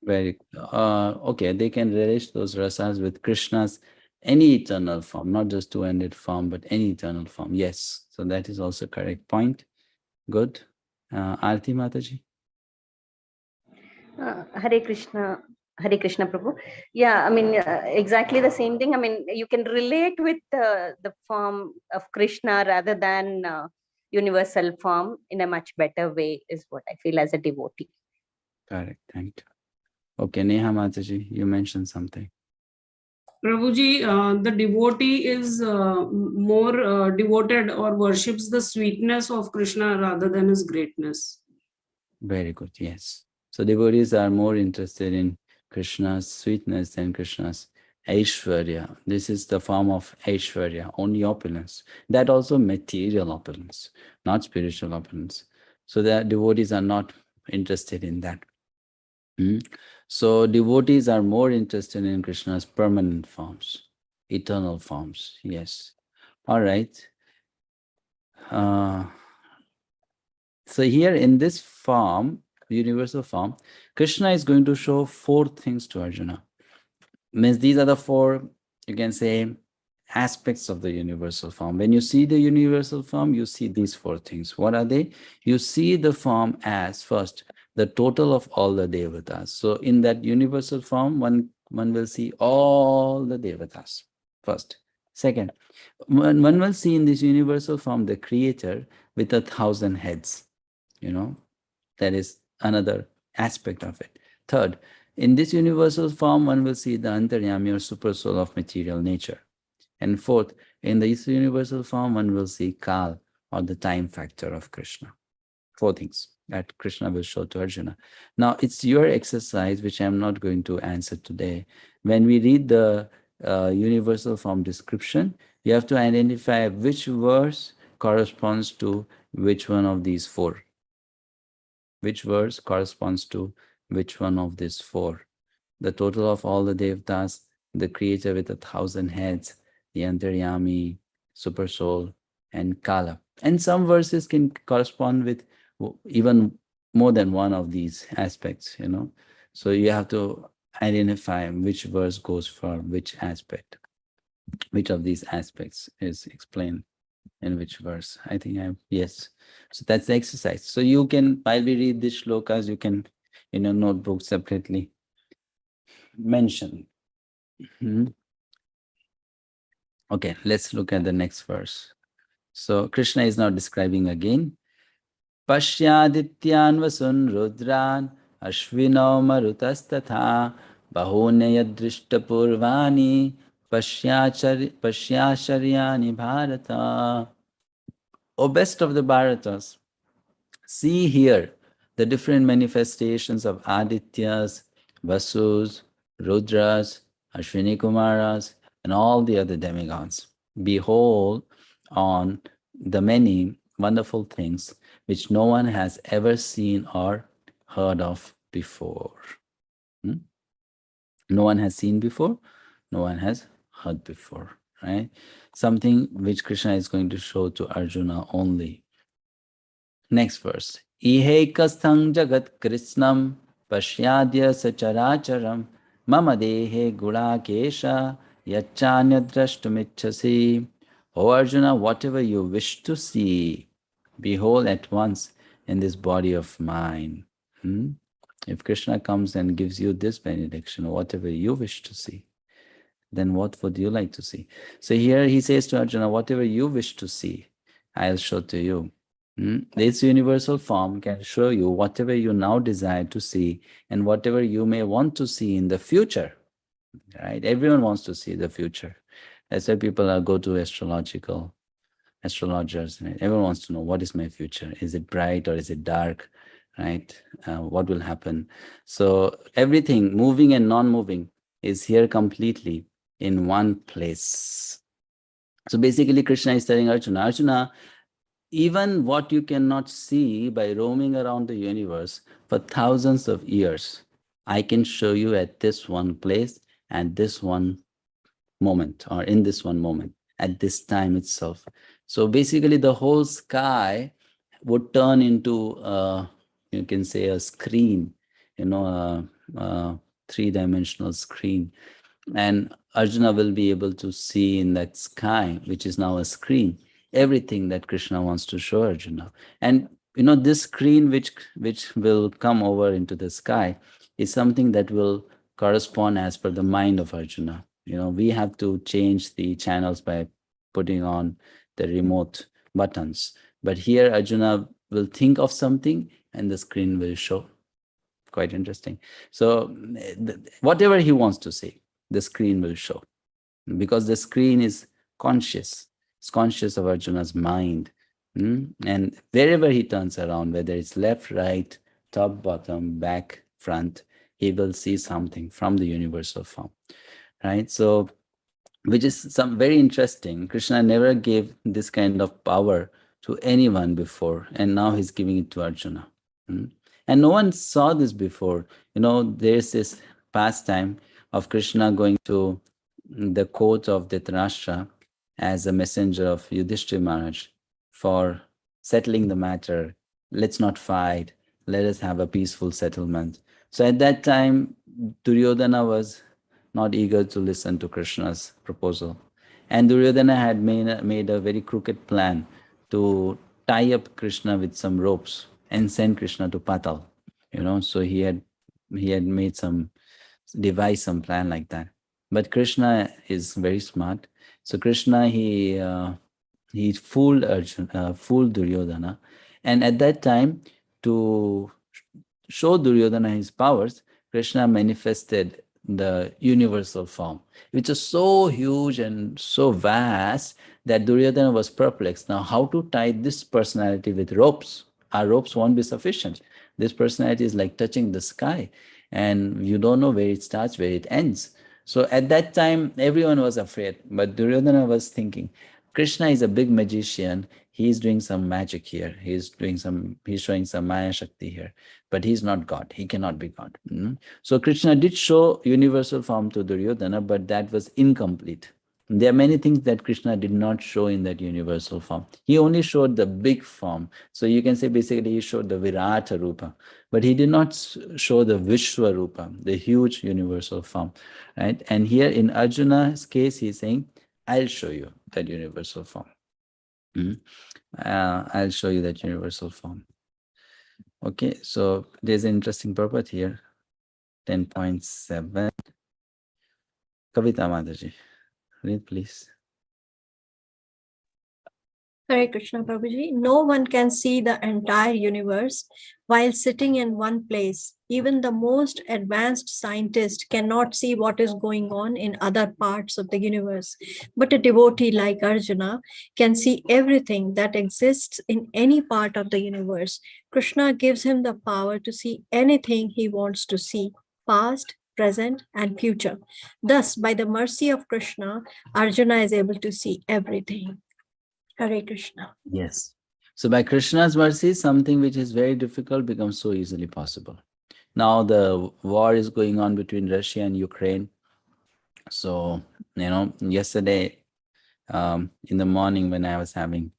S1: Very okay. They can relish those rasas with Krishna's any eternal form, not just 2-handed form, but any eternal form. Yes. So that is also correct point. Good. Arti Mataji.
S4: Hare Krishna. Hare Krishna Prabhu. Yeah, I mean, exactly the same thing. I mean, you can relate with the form of Krishna rather than universal form in a much better way is what I feel as a devotee.
S1: Correct. Thank you. Okay, Neha Mataji, you mentioned something.
S12: Prabhuji, the devotee is more devoted or worships the sweetness of Krishna rather than his greatness.
S1: Very good. Yes. So devotees are more interested in Krishna's sweetness than Krishna's Aishwarya. This is the form of Aishwarya, only opulence. That also material opulence, not spiritual opulence. So the devotees are not interested in that. So devotees are more interested in Krishna's permanent forms, eternal forms. Yes. All right. So here in this form, universal form, Krishna is going to show 4 things to Arjuna. Means these are the 4, you can say, aspects of the universal form. When you see the universal form, you see these 4 things. What are they? You see the form as, first, the total of all the devatas. So in that universal form, one will see all the devatas, first. Second, one will see in this universal form the creator with 1,000 heads. You know, that is another aspect of it. Third, In this universal form, one will see the Antaryami or super soul of material nature. And fourth, in this universal form, one will see Kal or the time factor of Krishna. Four things that Krishna will show to Arjuna. Now, it's your exercise, which I'm not going to answer today. When we read the universal form description, you have to identify which verse corresponds to which one of these four. Which verse corresponds to which one of these four? The total of all the Devtas, the creator with 1,000 heads, the Antaryami, Super Soul, and Kala. And some verses can correspond with even more than one of these aspects, you know. So you have to identify which verse goes for which aspect. Which of these aspects is explained in which verse? I think yes. So that's the exercise. So you can, while we read these shlokas, you can, in your notebook separately mention. Okay, let's look at the next verse. So Krishna is now describing again. Pashyadityan vasun rudran ashvino marutastatha bahunayadrishta purvani pashyasharyani bharata. O best of the Bharatas, see here the different manifestations of Adityas, Vasus, Rudras, Ashwini Kumaras, and all the other demigods. Behold on the many wonderful things which no one has ever seen or heard of before. No one has seen before, no one has heard before, right? Something which Krishna is going to show to Arjuna only. Next verse. Ihekasthang jagat krishnam pashyadya sacharacharam mama dehe gulakesha yachanya-drashtumichhasi. O Arjuna, whatever you wish to see, behold at once in this body of mine. If Krishna comes and gives you this benediction, whatever you wish to see, then what would you like to see? So here he says to Arjuna, whatever you wish to see, I'll show to you. This universal form can show you whatever you now desire to see and whatever you may want to see in the future. Right? Everyone wants to see the future. That's why people go to astrologers. Right? Everyone wants to know, what is my future? Is it bright or is it dark? Right? What will happen? So everything, moving and non-moving, is here completely in one place. So basically, Krishna is telling Arjuna, even what you cannot see by roaming around the universe for thousands of years, I can show you at this one place, at this one moment, or in this one moment, at this time itself. So basically, the whole sky would turn into, you can say, a screen, a three-dimensional screen. And Arjuna will be able to see in that sky, which is now a screen, everything that Krishna wants to show Arjuna. And this screen which will come over into the sky is something that will correspond as per the mind of Arjuna. We have to change the channels by putting on the remote buttons. But here Arjuna will think of something and the screen will show. Quite interesting. So whatever he wants to say, the screen will show. Because the screen is conscious. It's conscious of Arjuna's mind. And wherever he turns around, whether it's left, right, top, bottom, back, front, he will see something from the universal form. Right? So, which is very interesting. Krishna never gave this kind of power to anyone before, and now he's giving it to Arjuna. And no one saw this before. There's this pastime of Krishna going to the court of Dhritarashtra as a messenger of Yudhishthira Maharaj for settling the matter. Let's not fight. Let us have a peaceful settlement. So at that time, Duryodhana was not eager to listen to Krishna's proposal. And Duryodhana had made a very crooked plan to tie up Krishna with some ropes and send Krishna to Patal. So he had devised some plan like that. But Krishna is very smart. So Krishna, he fooled Duryodhana. And at that time, to show Duryodhana his powers, Krishna manifested the universal form, which is so huge and so vast that Duryodhana was perplexed. Now, how to tie this personality with ropes? Our ropes won't be sufficient. This personality is like touching the sky, and you don't know where it starts, where it ends. So at that time, everyone was afraid, but Duryodhana was thinking, Krishna is a big magician. He's doing some magic here. He's showing some Maya Shakti here, but he's not God. He cannot be God. So Krishna did show universal form to Duryodhana, but that was incomplete. There are many things that Krishna did not show in that universal form. He only showed the big form. So you can say basically he showed the Virata Rupa, but he did not show the Vishwa Rupa, the huge universal form, right? And here in Arjuna's case, he's saying, I'll show you that universal form. I'll show you that universal form. Okay, so there's an interesting purport here. 10.7. Kavita Mataji, read please.
S7: Hare Krishna Prabhuji. No one can see the entire universe while sitting in one place. Even the most advanced scientist cannot see what is going on in other parts of the universe. But a devotee like Arjuna can see everything that exists in any part of the universe. Krishna gives him the power to see anything he wants to see, past, present, and future. Thus, by the mercy of Krishna, Arjuna is able to see everything. Hare Krishna.
S1: Yes. So by Krishna's mercy, something which is very difficult becomes so easily possible. Now the war is going on between Russia and Ukraine. So, yesterday in the morning when I was having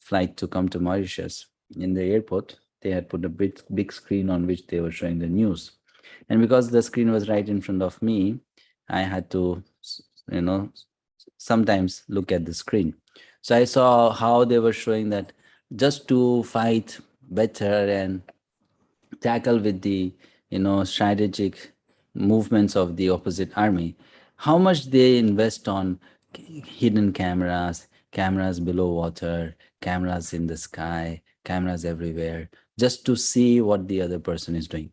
S1: flight to come to Mauritius, in the airport, they had put a big screen on which they were showing the news. And because the screen was right in front of me, I had to, sometimes look at the screen. So I saw how they were showing that just to fight better and tackle with the, strategic movements of the opposite army, how much they invest on hidden cameras, cameras below water, cameras in the sky, cameras everywhere, just to see what the other person is doing.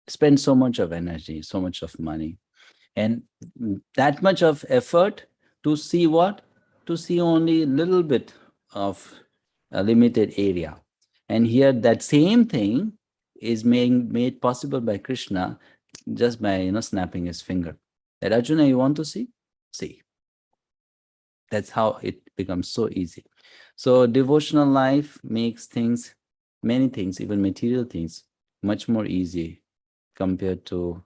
S1: Spend so much of energy, so much of money, and that much of effort to see what? To see only a little bit of a limited area. And here that same thing is made possible by Krishna just by snapping his finger. That Arjuna, you want to see? See. That's how it becomes so easy. So devotional life makes things, many things, even material things, much more easy compared to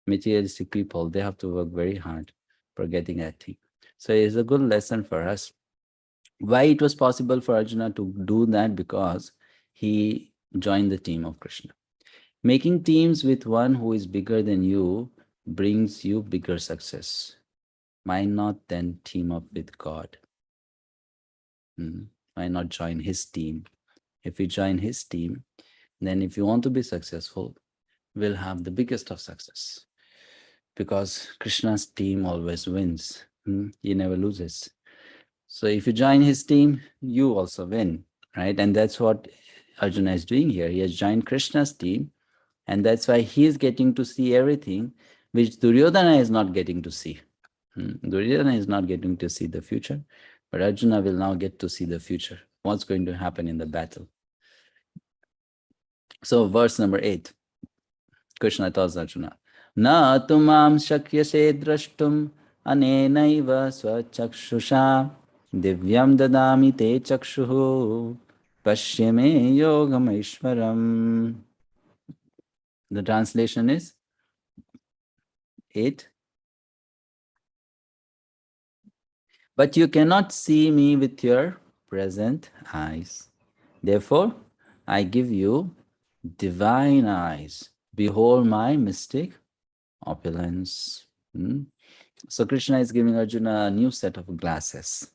S1: materialistic people. They have to work very hard for getting that thing. So it's a good lesson for us. Why it was possible for Arjuna to do that? Because he joined the team of Krishna. Making teams with one who is bigger than you brings you bigger success. Why not then team up with God? Why not join his team? If we join his team, then if you want to be successful, we'll have the biggest of success. Because Krishna's team always wins. He never loses. So if you join his team, you also win, right? And that's what Arjuna is doing here. He has joined Krishna's team, and that's why he is getting to see everything which Duryodhana is not getting to see. Duryodhana is not getting to see the future, but Arjuna will now get to see the future. What's going to happen in the battle? So verse number 8, Krishna tells Arjuna, Na tumam shakyase drashtum anenaiva swachakshusha divyam dadami te chakshuhu pashyame yogameishwaram. The translation is 8. But you cannot see me with your present eyes. Therefore, I give you divine eyes. Behold my mystic opulence. So Krishna is giving Arjuna a new set of glasses,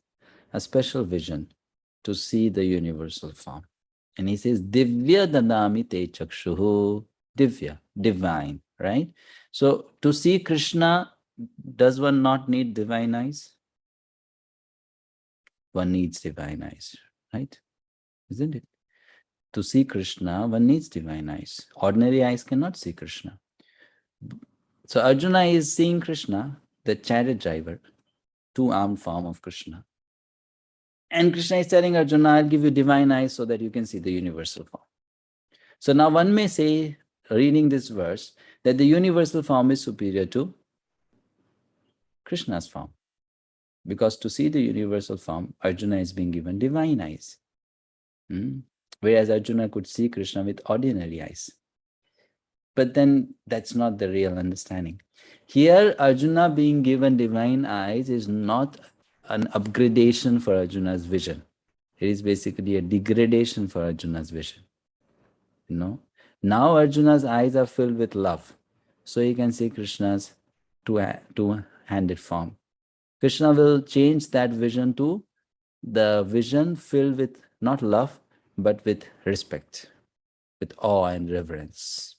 S1: a special vision to see the universal form. And he says, Divya dadami te chakshuhu. Divya, divine, right? So to see Krishna, does one not need divine eyes? One needs divine eyes, right? Isn't it? To see Krishna, one needs divine eyes. Ordinary eyes cannot see Krishna. So Arjuna is seeing Krishna, the chariot driver, two-armed form of Krishna. And Krishna is telling Arjuna, I'll give you divine eyes so that you can see the universal form. So now one may say, reading this verse, that the universal form is superior to Krishna's form. Because to see the universal form, Arjuna is being given divine eyes. Whereas Arjuna could see Krishna with ordinary eyes. But then that's not the real understanding. Here, Arjuna being given divine eyes is not an upgradation for Arjuna's vision. It is basically a degradation for Arjuna's vision. Now Arjuna's eyes are filled with love. So he can see Krishna's two-handed form. Krishna will change that vision to the vision filled with not love, but with respect, with awe and reverence.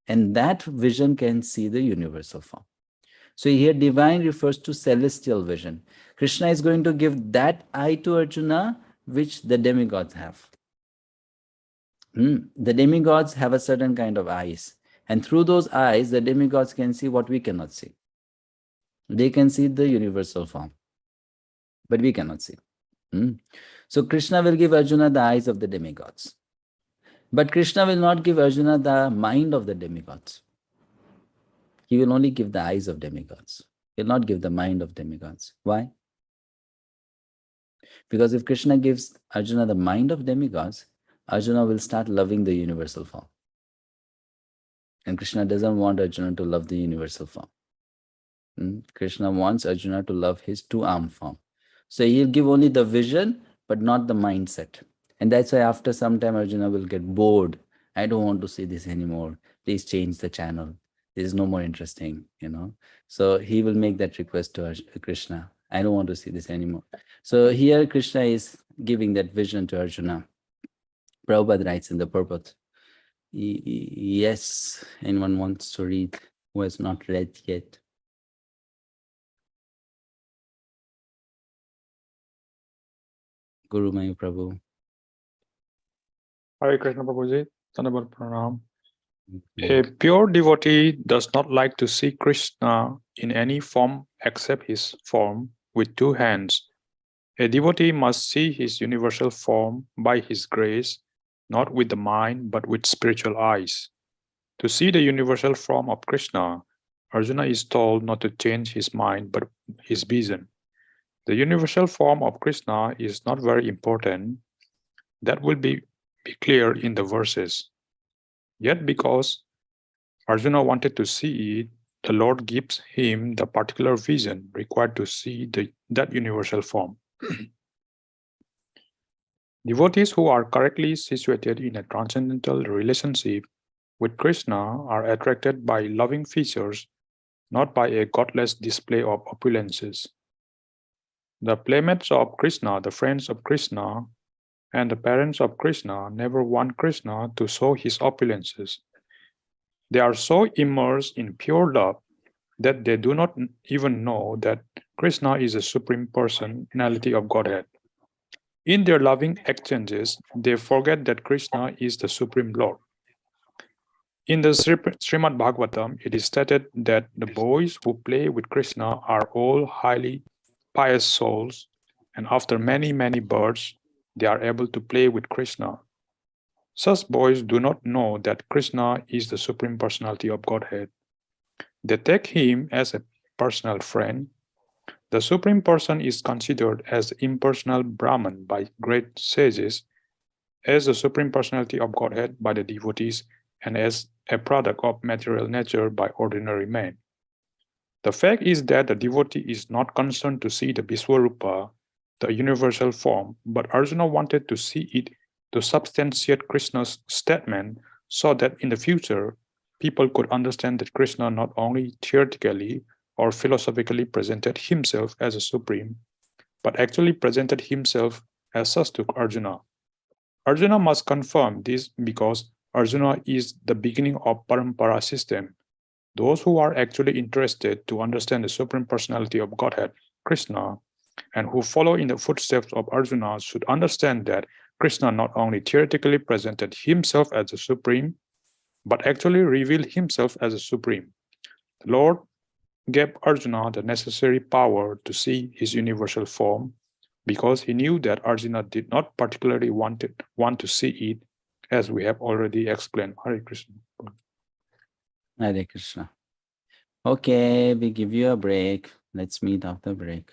S1: And that vision can see the universal form. So here divine refers to celestial vision. Krishna is going to give that eye to Arjuna, which the demigods have. The demigods have a certain kind of eyes. And through those eyes, the demigods can see what we cannot see. They can see the universal form, but we cannot see. So Krishna will give Arjuna the eyes of the demigods. But Krishna will not give Arjuna the mind of the demigods. He will only give the eyes of demigods. He will not give the mind of demigods. Why? Because if Krishna gives Arjuna the mind of demigods, Arjuna will start loving the universal form. And Krishna doesn't want Arjuna to love the universal form. Krishna wants Arjuna to love his two-armed form. So he'll give only the vision, but not the mindset. And that's why after some time, Arjuna will get bored. I don't want to see this anymore. Please change the channel. This is no more interesting, So he will make that request to Krishna. I don't want to see this anymore. So here Krishna is giving that vision to Arjuna. Prabhupada writes in the purport. Yes, anyone wants to read who has not read yet? Guru Mayu Prabhu.
S13: Hare Krishna Prabhuji, Dandavat Pranam. A pure devotee does not like to see Krishna in any form except his form with two hands. A devotee must see his universal form by his grace, not with the mind, but with spiritual eyes. To see the universal form of Krishna, Arjuna is told not to change his mind, but his vision. The universal form of Krishna is not very important. That will be clear in the verses. Yet because Arjuna wanted to see it, the Lord gives him the particular vision required to see that universal form. Devotees who are correctly situated in a transcendental relationship with Krishna are attracted by loving features, not by a godless display of opulences. The playmates of Krishna, the friends of Krishna, and the parents of Krishna never want Krishna to show his opulences. They are so immersed in pure love that they do not even know that Krishna is the Supreme Personality of Godhead. In their loving exchanges, they forget that Krishna is the Supreme Lord. In the Srimad Bhagavatam, it is stated that the boys who play with Krishna are all highly pious souls, and after many, many births, they are able to play with Krishna. Such boys do not know that Krishna is the Supreme Personality of Godhead. They take him as a personal friend. The Supreme Person is considered as the impersonal Brahman by great sages, as the Supreme Personality of Godhead by the devotees, and as a product of material nature by ordinary men. The fact is that the devotee is not concerned to see the Vishwarupa, the universal form, but Arjuna wanted to see it to substantiate Krishna's statement so that in the future, people could understand that Krishna not only theoretically or philosophically presented himself as a supreme, but actually presented himself as such to Arjuna. Arjuna must confirm this because Arjuna is the beginning of Parampara system. Those who are actually interested to understand the Supreme Personality of Godhead, Krishna, and who follow in the footsteps of Arjuna should understand that Krishna not only theoretically presented himself as the Supreme, but actually revealed himself as the Supreme. The Lord gave Arjuna the necessary power to see his universal form, because he knew that Arjuna did not particularly want to see it, as we have already explained. Hare Krishna.
S1: Hare Krishna. Okay, we give you a break. Let's meet after break.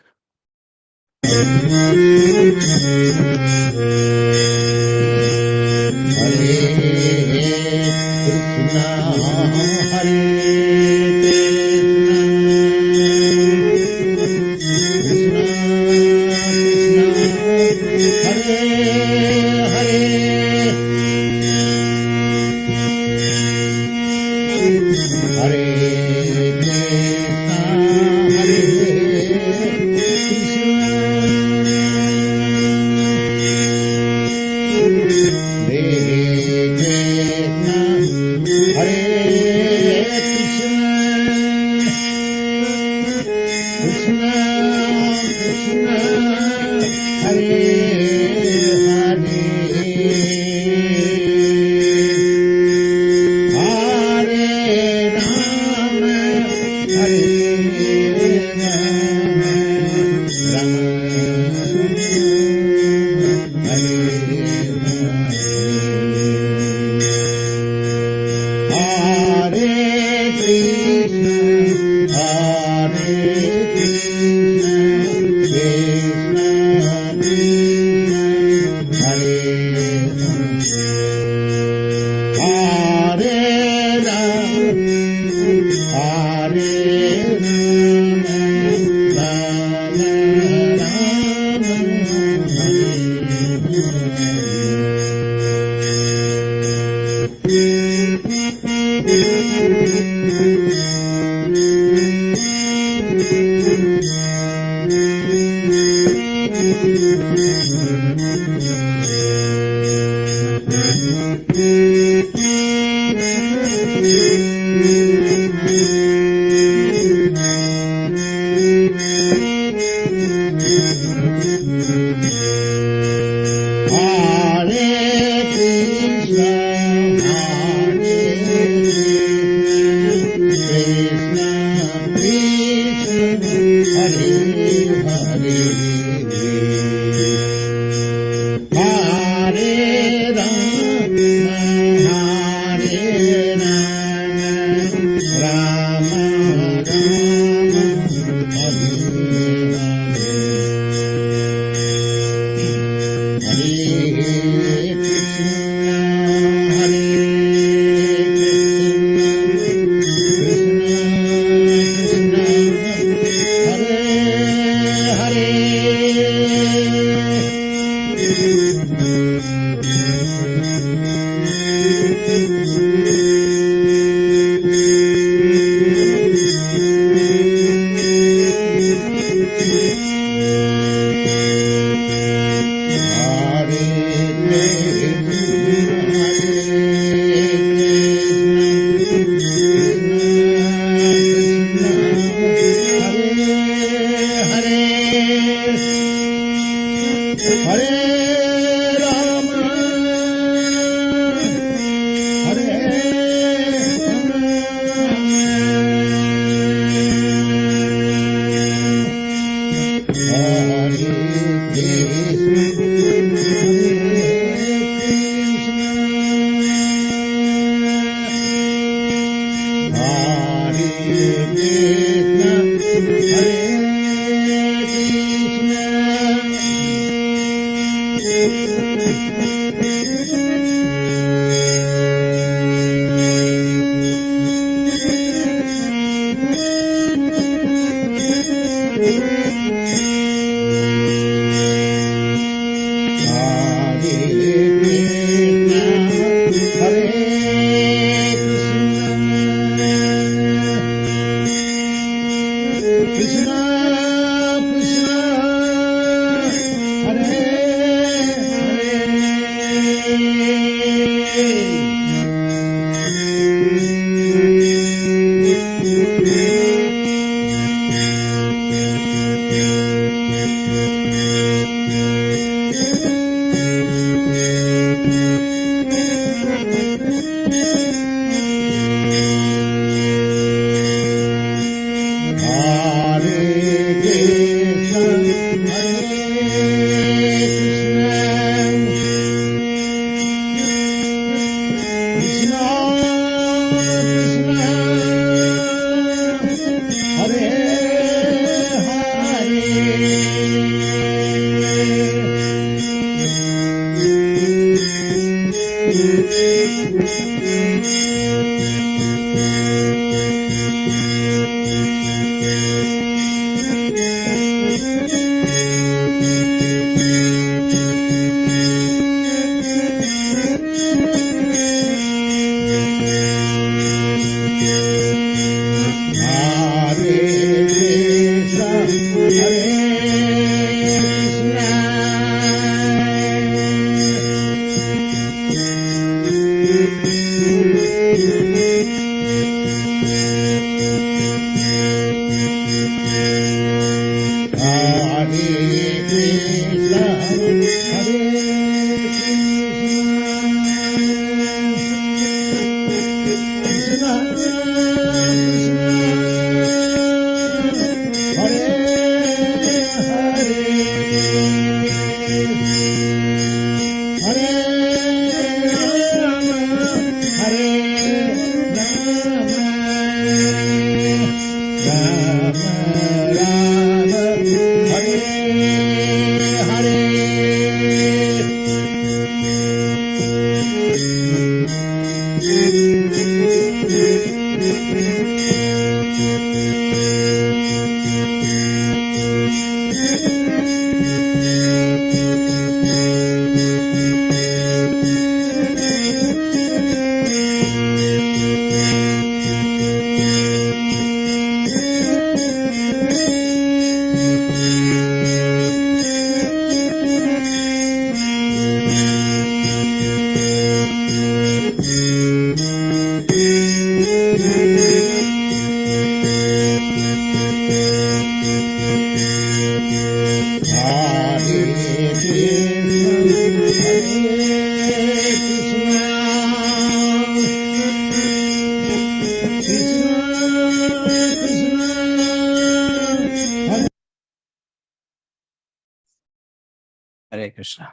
S1: Hare Krishna.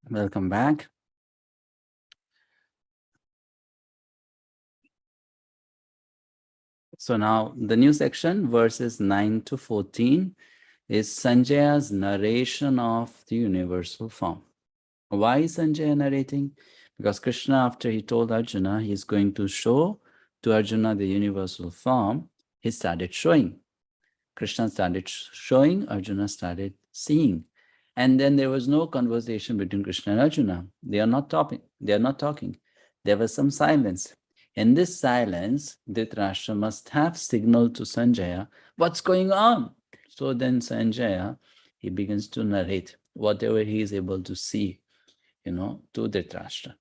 S1: Welcome back. So now the new section, verses 9 to 14, is Sanjaya's narration of the universal form. Why is Sanjaya narrating? Because Krishna, after he told Arjuna he is going to show to Arjuna the universal form, he started showing. Krishna started showing, Arjuna started seeing. And then there was no conversation between Krishna and Arjuna. They are not talking. There was some silence. In this silence, Dhritarashtra must have signaled to Sanjaya what's going on. So then Sanjaya, he begins to narrate whatever he is able to see, to Dhritarashtra.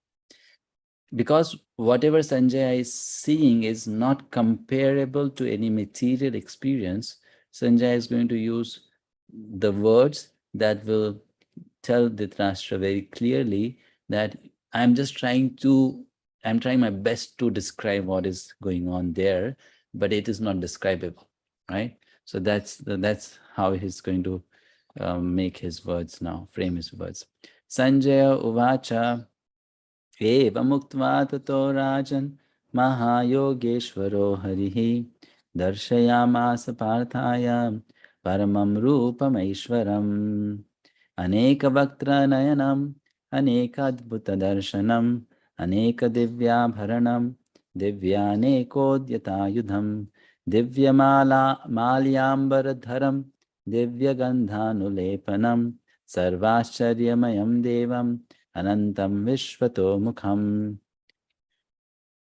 S1: Because whatever Sanjaya is seeing is not comparable to any material experience, Sanjaya is going to use the words that will tell Dhritarashtra very clearly that I'm trying my best to describe what is going on there, but it is not describable, right? So that's how he's going to make his words now, frame his words. Sanjaya uvacha evamuktva tato rajan mahayogeshvaro harihi darshayamasa parthaya paramam rupam aishwaram aneka vaktra nayanam aneka adbhuta darshanam aneka divyabharanam divyanekodyatayudham divyamalyambaradharam divyagandhanulepanam sarvascharyamayam devam anantam vishvato mukham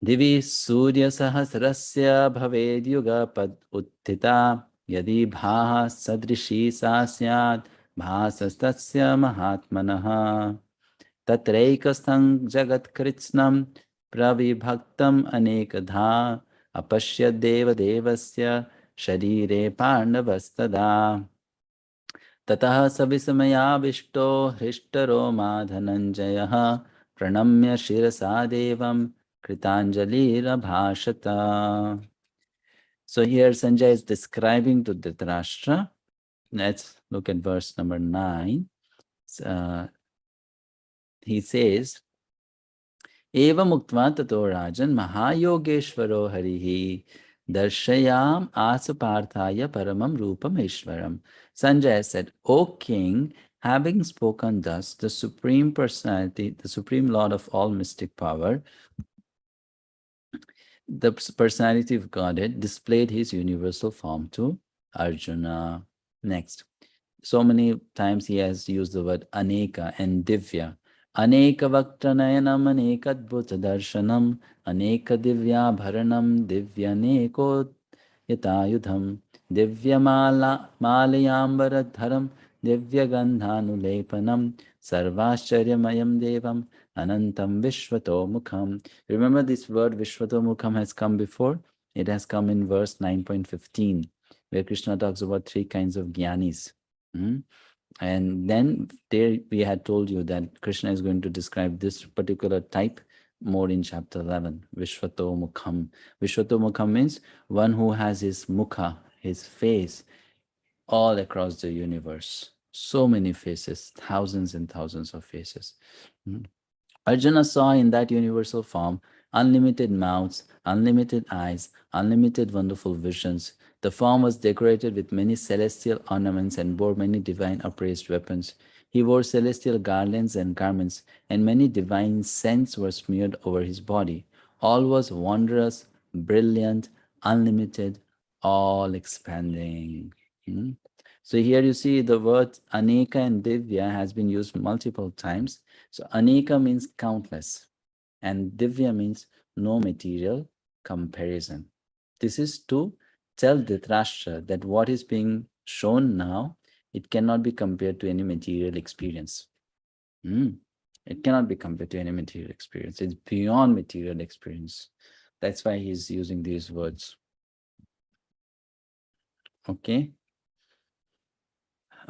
S1: divi surya sahasrasya bhaved yuga pad uttita yadi bhaha sadrishi sa syat bhasastasya mahatmanaha tatraikastham jagat kritsnam pravibhaktam anekadha apashya deva devasya sharire pandavastada tatah savisamaya vishto hrishtaro madhananjayah pranamya shirasa devam kritanjalira bhashata. So here Sanjaya is describing to Dhritarashtra. Let's look at verse number 9. He says, Eva muktva tato rajan mahayogeshvaro harihi Darshayam asaparthaya paramam rupam ishvaram. Sanjaya said, O king, having spoken thus, the Supreme Personality, the Supreme Lord of all mystic power, the personality of Godhead, displayed his universal form to Arjuna. Next. So many times he has used the word aneka and divya. Aneka vaktanayanam, anekadbhuta darshanam, aneka divya bharanam, divyaneko yatayudham, divya malayambaradharam, divya gandhanulepanam, sarvascharyamayam devam, anantam vishvato mukham. Remember this word vishvato mukham has come before? It has come in verse 9.15, where Krishna talks about three kinds of jnanis. And then there we had told you that Krishna is going to describe this particular type more in chapter 11, Vishvato Mukham. Vishvato Mukham means one who has his mukha, his face, all across the universe. So many faces, thousands and thousands of faces. Arjuna saw in that universal form unlimited mouths, unlimited eyes, unlimited wonderful visions. The form was decorated with many celestial ornaments and bore many divine upraised weapons. He wore celestial garlands and garments, and many divine scents were smeared over his body. All was wondrous, brilliant, unlimited, all expanding. So here you see the word Aneka and Divya has been used multiple times. So Aneka means countless, and Divya means no material comparison. This is to tell Dhritarashtra that what is being shown now, it cannot be compared to any material experience. It cannot be compared to any material experience. It's beyond material experience. That's why he's using these words. Okay.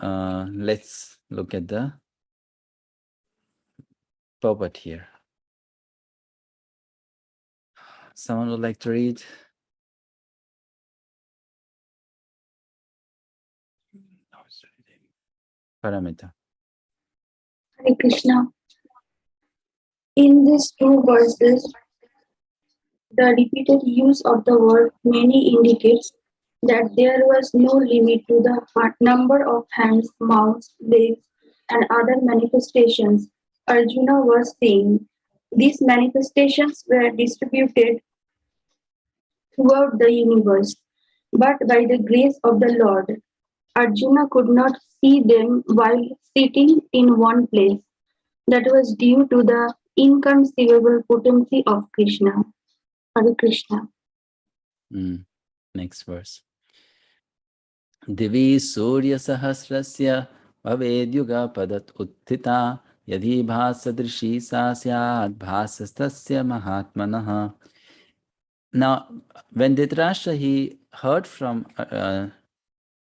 S1: Let's look at the Prabhupada here. Someone would like to read? Paramita.
S14: Hare Krishna. In these two verses, the repeated use of the word many indicates that there was no limit to the number of hands, mouths, legs, and other manifestations Arjuna was seeing. These manifestations were distributed throughout the universe, but by the grace of the Lord, Arjuna could not see them while sitting in one place. That was due to the inconceivable potency of Krishna. Hare Krishna.
S1: Next verse. Divi Surya Sahasrasya Vavedyuga Padat Uttita Yadhi Bhasadrishi Sasyad Bhasastasya Mahatmanaha. Now, when Dhritarashtra he heard from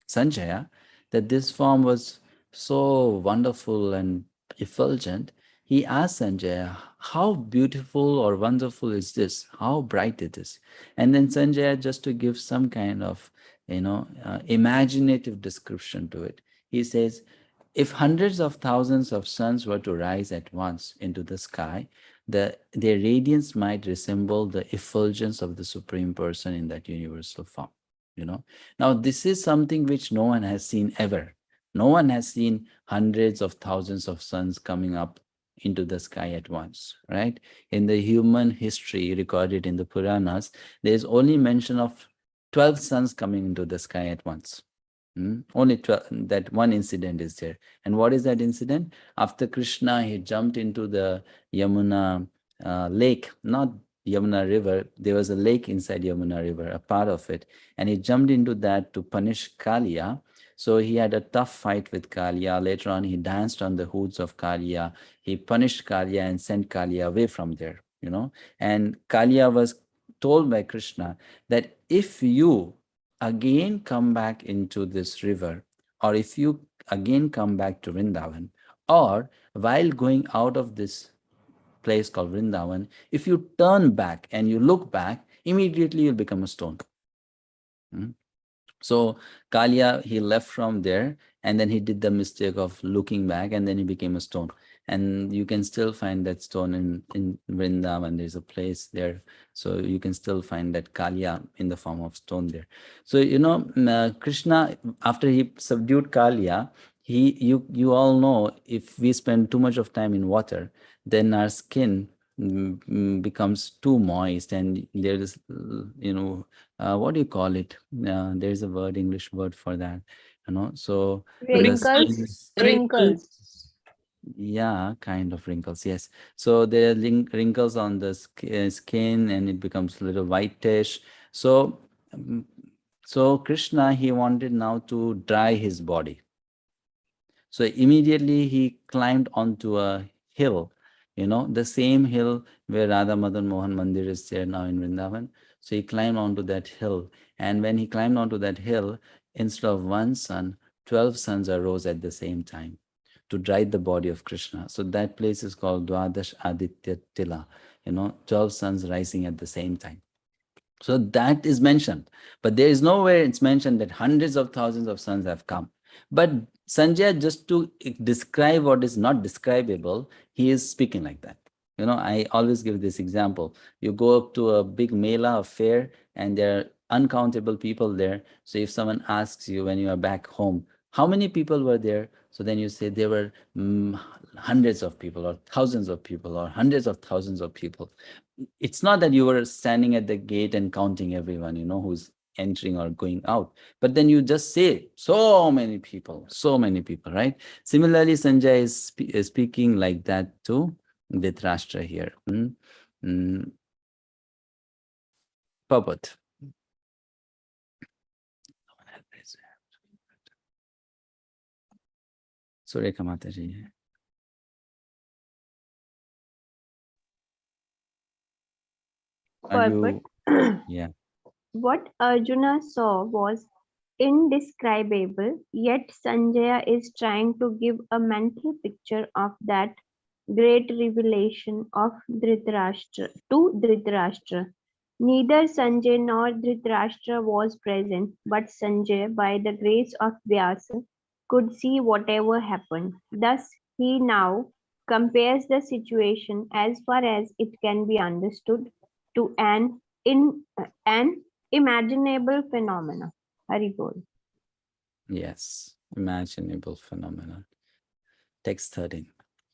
S1: Sanjaya that this form was so wonderful and effulgent, he asked Sanjaya, how beautiful or wonderful is this? How bright it is? And then Sanjaya, just to give some kind of, imaginative description to it, he says, if hundreds of thousands of suns were to rise at once into the sky, their radiance might resemble the effulgence of the Supreme Person in that universal form. Now this is something which no one has seen ever. No one has seen hundreds of thousands of suns coming up into the sky at once, right? In the human history recorded in the Puranas, there is only mention of 12 suns coming into the sky at once. Only 12, that one incident is there. And what is that incident? After Krishna, he jumped into the Yamuna lake, not Yamuna river. There was a lake inside Yamuna river, a part of it. And he jumped into that to punish Kaliya. So he had a tough fight with Kaliya. Later on, he danced on the hoods of Kaliya. He punished Kaliya and sent Kaliya away from there, And Kaliya was told by Krishna that if you again come back into this river, or if you again come back to Vrindavan, or while going out of this place called Vrindavan, if you turn back and you look back, immediately you'll become a stone. So Kaliya, he left from there And then he did the mistake of looking back, and then he became a stone. And you can still find that stone in Vrindavan. There's a place there. So you can still find that Kaliya in the form of stone there. So, Krishna, after he subdued Kaliya, you all know, if we spend too much of time in water, then our skin becomes too moist, and there is, what do you call it? There's a word, English word for that, so
S2: Wrinkles.
S1: yeah, kind of wrinkles, yes. So there are wrinkles on the skin, and it becomes a little whitish. So Krishna, he wanted now to dry his body. So immediately he climbed onto a hill, the same hill where Radha Madan Mohan Mandir is there now in Vrindavan. So he climbed onto that hill. And when he climbed onto that hill, instead of one sun, 12 suns arose at the same time to dry the body of Krishna. So that place is called Dwadash Aditya Tila, 12 suns rising at the same time. So that is mentioned. But there is nowhere it's mentioned that hundreds of thousands of suns have come. But Sanjaya, just to describe what is not describable, he is speaking like that. I always give this example. You go up to a big mela, a fair, and there are uncountable people there. So if someone asks you when you are back home, how many people were there? So then you say there were hundreds of people, or thousands of people, or hundreds of thousands of people. It's not that you were standing at the gate and counting everyone, who's entering or going out, but then you just say so many people, right? Similarly, Sanjay is speaking like that to Dhritarashtra here. Prabhupada. Sureka Mataji. Yeah.
S2: What Arjuna saw was indescribable, yet Sanjaya is trying to give a mental picture of that great revelation of Dhritarashtra to Dhritarashtra. Neither Sanjay nor Dhritarashtra was present, but Sanjay, by the grace of Vyasa, could see whatever happened. Thus, he now compares the situation, as far as it can be understood, to an imaginable phenomena. Haribol.
S1: Yes, imaginable phenomena. Text 13.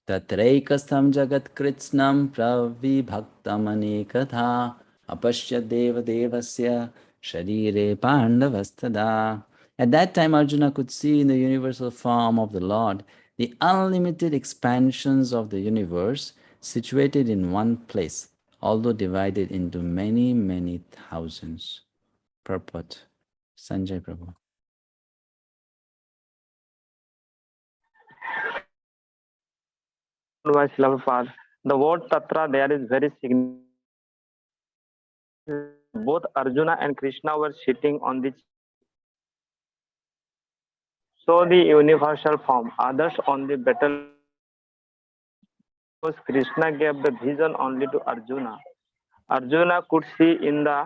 S1: Tatraikastham jagat kritsnam pravibhaktam anekatha apashya devasya sharire pandavastada. At that time, Arjuna could see in the universal form of the Lord the unlimited expansions of the universe situated in one place, although divided into many, many thousands. Purport. Sanjay Prabhu.
S15: By Srila Prabhupada. The word Tatra there is very significant. Both Arjuna and Krishna were sitting on the so the universal form, others on the battle. Because Krishna gave the vision only to Arjuna. Arjuna could see in the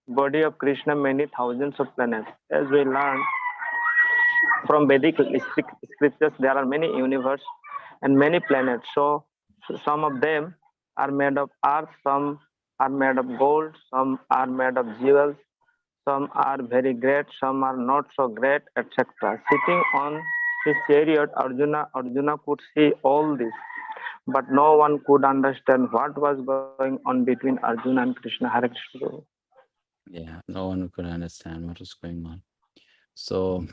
S15: body of Krishna many thousands of planets. As we learn from Vedic scriptures, there are many universes and many planets. So some of them are made of earth, some are made of gold, some are made of jewels, some are very great, some are not so great, etc. Sitting on his chariot, Arjuna could see all this, but no one could understand what was going on between Arjuna and Krishna. Hare Krishna.
S1: Yeah, no one could understand what was going on. So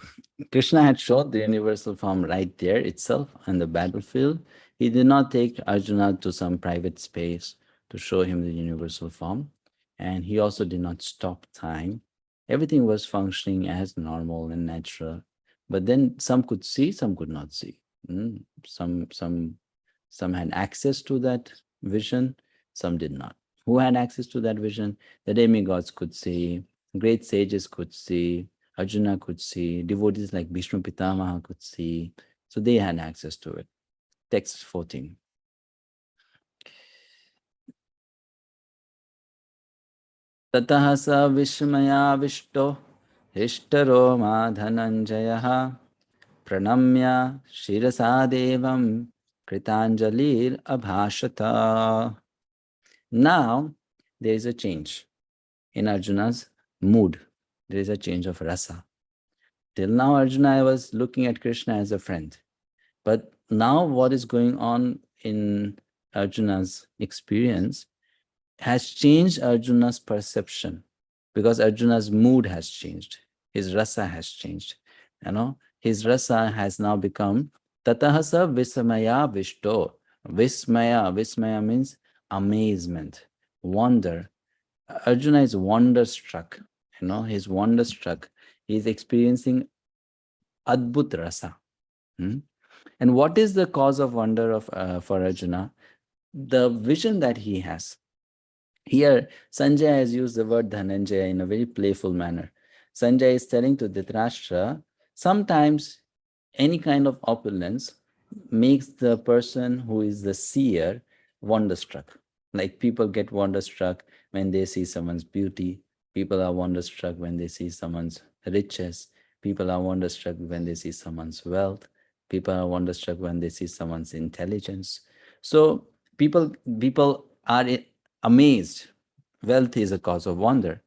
S1: Krishna had showed the universal form right there itself on the battlefield. He did not take Arjuna to some private space to show him the universal form. And he also did not stop time. Everything was functioning as normal and natural. But then some could see, some could not see. Some had access to that vision, some did not. Who had access to that vision? The demigods could see, great sages could see, Arjuna could see, devotees like Bhishma could see. So they had access to it. Text 14. Tataha sa vishmaya vishto hishtaro madhananjayah pranamya shirasa devam kritanjalir abhashata. Now there is a change in Arjuna's mood. There is a change of rasa. Till now Arjuna was looking at Krishna as a friend. But now what is going on in Arjuna's experience has changed Arjuna's perception, because Arjuna's mood has changed. His rasa has changed. His rasa has now become tatahasa vismaya vishto. Vismaya means amazement, wonder. Arjuna is wonderstruck. He's wonderstruck. He's experiencing adbhut rasa. And what is the cause of wonder for Arjuna? The vision that he has. Here, Sanjay has used the word Dhananjaya in a very playful manner. Sanjay is telling to Dhritarashtra, sometimes any kind of opulence makes the person who is the seer wonderstruck. Like people get wonderstruck when they see someone's beauty. People are wonderstruck when they see someone's riches. People are wonderstruck when they see someone's wealth. People are wonderstruck when they see someone's intelligence. So people are amazed. Wealth is a cause of wonder.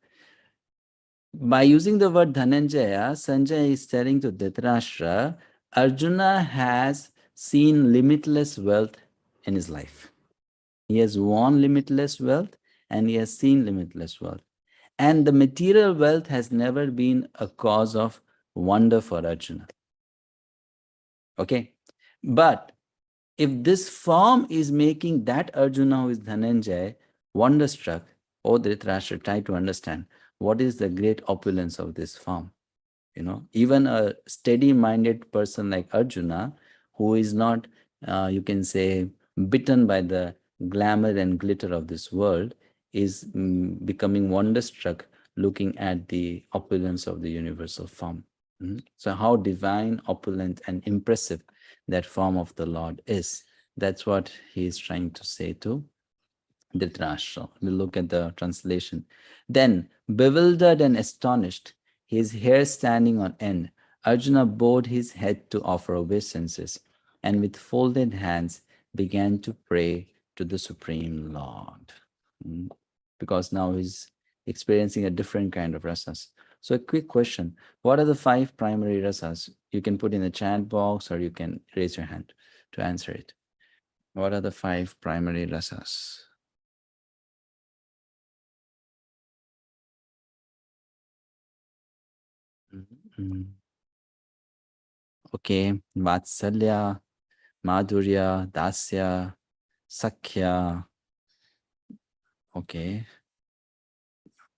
S1: By using the word Dhananjaya, Sanjay is telling to Dhritarashtra, Arjuna has seen limitless wealth in his life. He has won limitless wealth and he has seen limitless wealth. And the material wealth has never been a cause of wonder for Arjuna. Okay? But if this form is making that Arjuna who is Dhananjaya wonderstruck, Dhritarashtra, try to understand what is the great opulence of this form. Even a steady-minded person like Arjuna, who is not, you can say, bitten by the glamour and glitter of this world, is becoming wonderstruck looking at the opulence of the universal form. So how divine, opulent, and impressive that form of the Lord is. That's what he is trying to say to Dhritarashtra. We'll look at the translation. Then, bewildered and astonished, his hair standing on end, Arjuna bowed his head to offer obeisances, and with folded hands began to pray to the Supreme Lord. Because now he's experiencing a different kind of rasas. So a quick question. What are the 5 primary rasas? You can put in the chat box or you can raise your hand to answer it. What are the 5 primary rasas? Okay, Vatsalya, Madhurya, Dasya, Sakhya. Okay.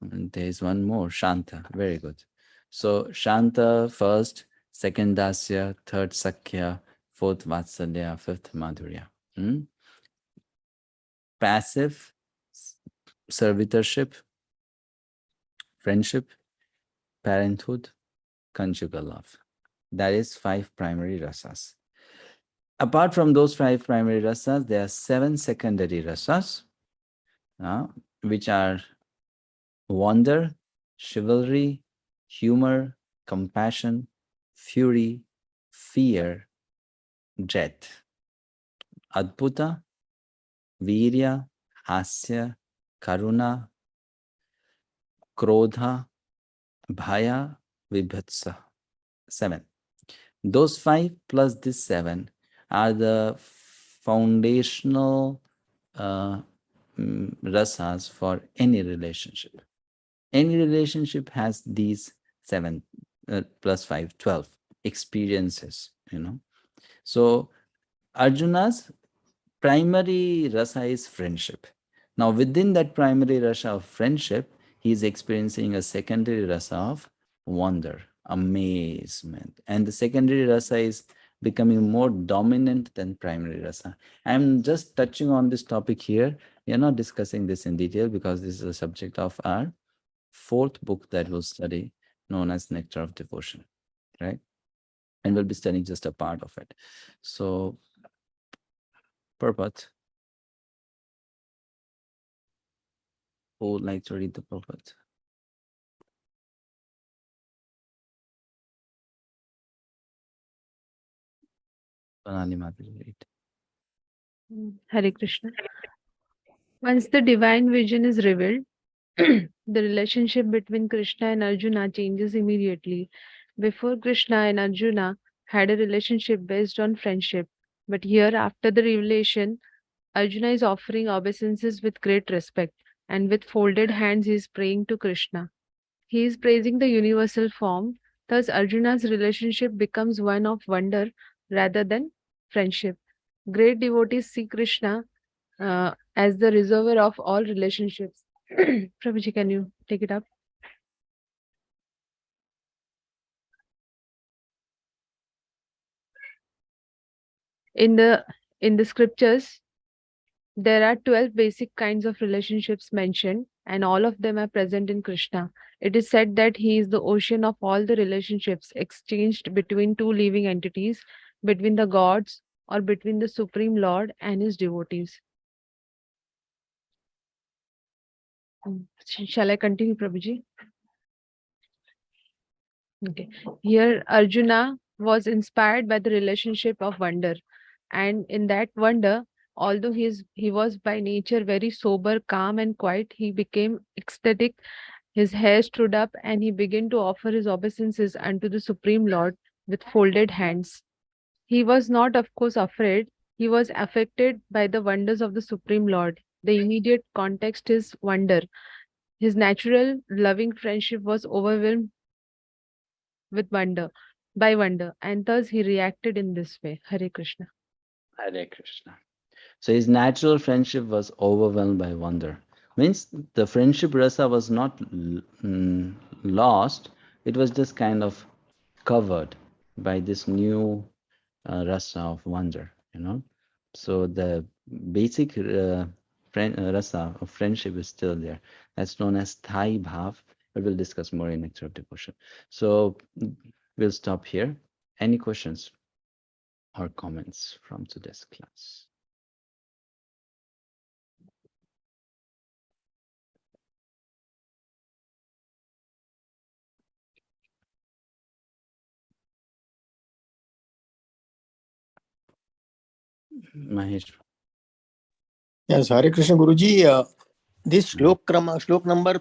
S1: And there's one more, Shanta. Very good. So Shanta first, second Dasya, third Sakhya, fourth Vatsalya, fifth Madhurya. Passive servitorship, friendship, parenthood, conjugal love. That is 5 primary rasas. Apart from those 5 primary rasas, there are 7 secondary rasas, which are wonder, chivalry, humor, compassion, fury, fear, dread. Adbhuta, virya, hasya, karuna, krodha, bhaya, vibhatsa. 7. Those 5 plus this 7 are the foundational rasas for any relationship. Any relationship has these 7 plus 5, 12 experiences, So Arjuna's primary rasa is friendship. Now within that primary rasa of friendship, he is experiencing a secondary rasa of wonder, amazement. And the secondary rasa is becoming more dominant than primary rasa. I'm just touching on this topic here. We are not discussing this in detail because this is a subject of our 4th book that we'll study, known as Nectar of Devotion, right? And we'll be studying just a part of it. So, Prabhupada, who would like to read the Prabhupada? Sonali Mataji.
S6: Hare Krishna. Once the divine vision is revealed, the relationship between Krishna and Arjuna changes immediately. Before, Krishna and Arjuna had a relationship based on friendship. But here, after the revelation, Arjuna is offering obeisances with great respect, and with folded hands he is praying to Krishna. He is praising the universal form. Thus, Arjuna's relationship becomes one of wonder rather than friendship. Great devotees see Krishna as the reservoir of all relationships. Prabhuji, can you take it up? In the scriptures, there are 12 basic kinds of relationships mentioned, and all of them are present in Krishna. It is said that he is the ocean of all the relationships exchanged between two living entities, between the gods, or between the Supreme Lord and his devotees. Shall I continue, Prabhuji? Okay. Here, Arjuna was inspired by the relationship of wonder. And in that wonder, although he was by nature very sober, calm, and quiet, he became ecstatic. His hair stood up, and he began to offer his obeisances unto the Supreme Lord with folded hands. He was not, of course, afraid. He was affected by the wonders of the Supreme Lord. The immediate context is wonder. His natural loving friendship was overwhelmed with wonder, and thus he reacted in this way. Hare Krishna.
S1: Hare Krishna. So his natural friendship was overwhelmed by wonder. Means the friendship rasa was not lost, it was just kind of covered by this new rasa of wonder, So the basic rasa of friendship is still there. That's known as Thai Bhav, but we'll discuss more in Nectar of Devotion. So we'll stop here. Any questions or comments from today's class? Mahesh.
S8: Yes, Hare Krishna Guruji. This shlok number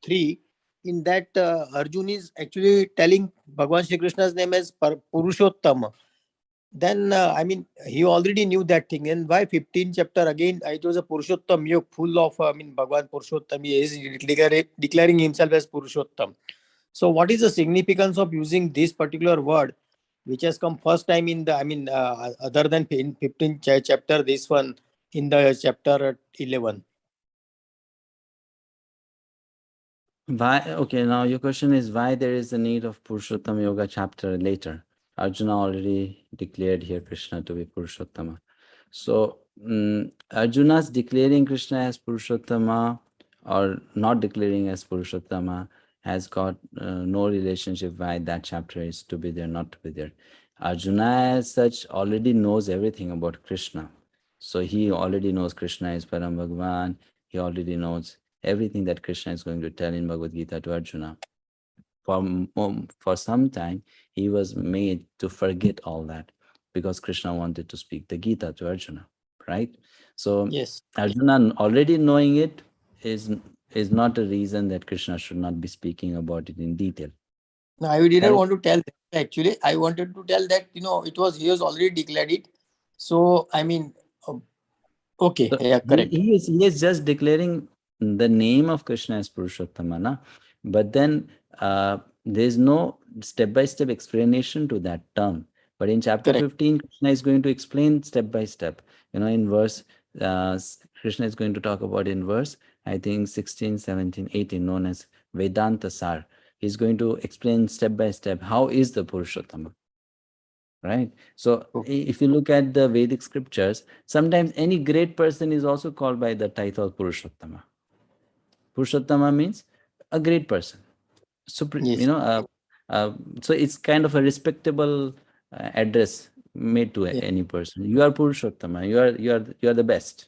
S8: 3, in that Arjun is actually telling Bhagwan Shri Krishna's name as Purushottama. Then, he already knew that thing. And why 15th chapter again, it was a Purushottam Yog, full of, Bhagwan Purushottam, he is declaring himself as Purushottam. So what is the significance of using this particular word, which has come first time in the, other than in 15th chapter, this one in the chapter 11?
S1: Why? Okay, now your question is why there is a need of Purushottam Yoga chapter later. Arjuna already declared here Krishna to be Purushottama. So Arjuna's declaring Krishna as Purushottama or not declaring as Purushottama has got no relationship why that chapter is to be there, not to be there. Arjuna as such already knows everything about Krishna. So he already knows Krishna is Param Bhagavan. He already knows everything that Krishna is going to tell in Bhagavad-gita to Arjuna. For some time, he was made to forget all that because Krishna wanted to speak the Gita to Arjuna, right? So
S8: yes,
S1: Arjuna already knowing it is not a reason that Krishna should not be speaking about it in detail.
S8: No, I didn't want to tell that, actually. I wanted to tell that, he was already declared it. So, okay,
S1: So
S8: yeah, correct.
S1: He is just declaring the name of Krishna as Purushottama, but then there's no step-by-step explanation to that term. But in chapter 15, Krishna is going to explain step-by-step. In verse, Krishna is going to talk about in verse, I think 16, 17, 18, known as Vedanta Sar. He's going to explain step-by-step how is the Purushottama. Right. So if you look at the Vedic scriptures, sometimes any great person is also called by the title Purushottama. Purushottama means a great person. Supreme,
S8: yes.
S1: So it's kind of a respectable address made to any person. You are Purushottama. You are the best.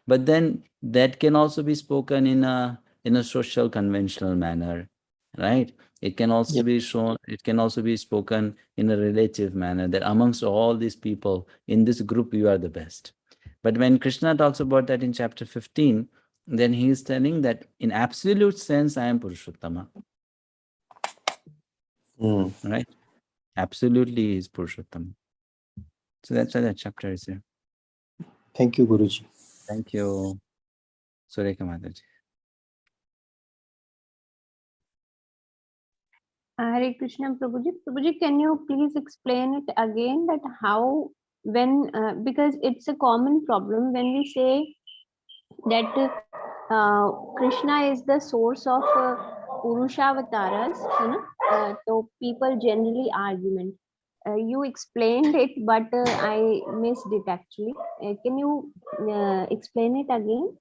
S1: But then that can also be spoken in a social conventional manner, right? It can also be shown, it can also be spoken in a relative manner that amongst all these people in this group, you are the best. But when Krishna talks about that in chapter 15, then he is telling that in absolute sense, I am Purushottama. Right? Absolutely he is Purushottama. So that's why that chapter is here.
S8: Thank you, Guruji.
S1: Thank you. Sureka Mataji.
S2: Hare Krishna, Prabhuji. Prabhuji, can you please explain it again that how, when, because it's a common problem when we say that Krishna is the source of Purushavataras, so people generally argument. You explained it, but I missed it actually. Can you explain it again?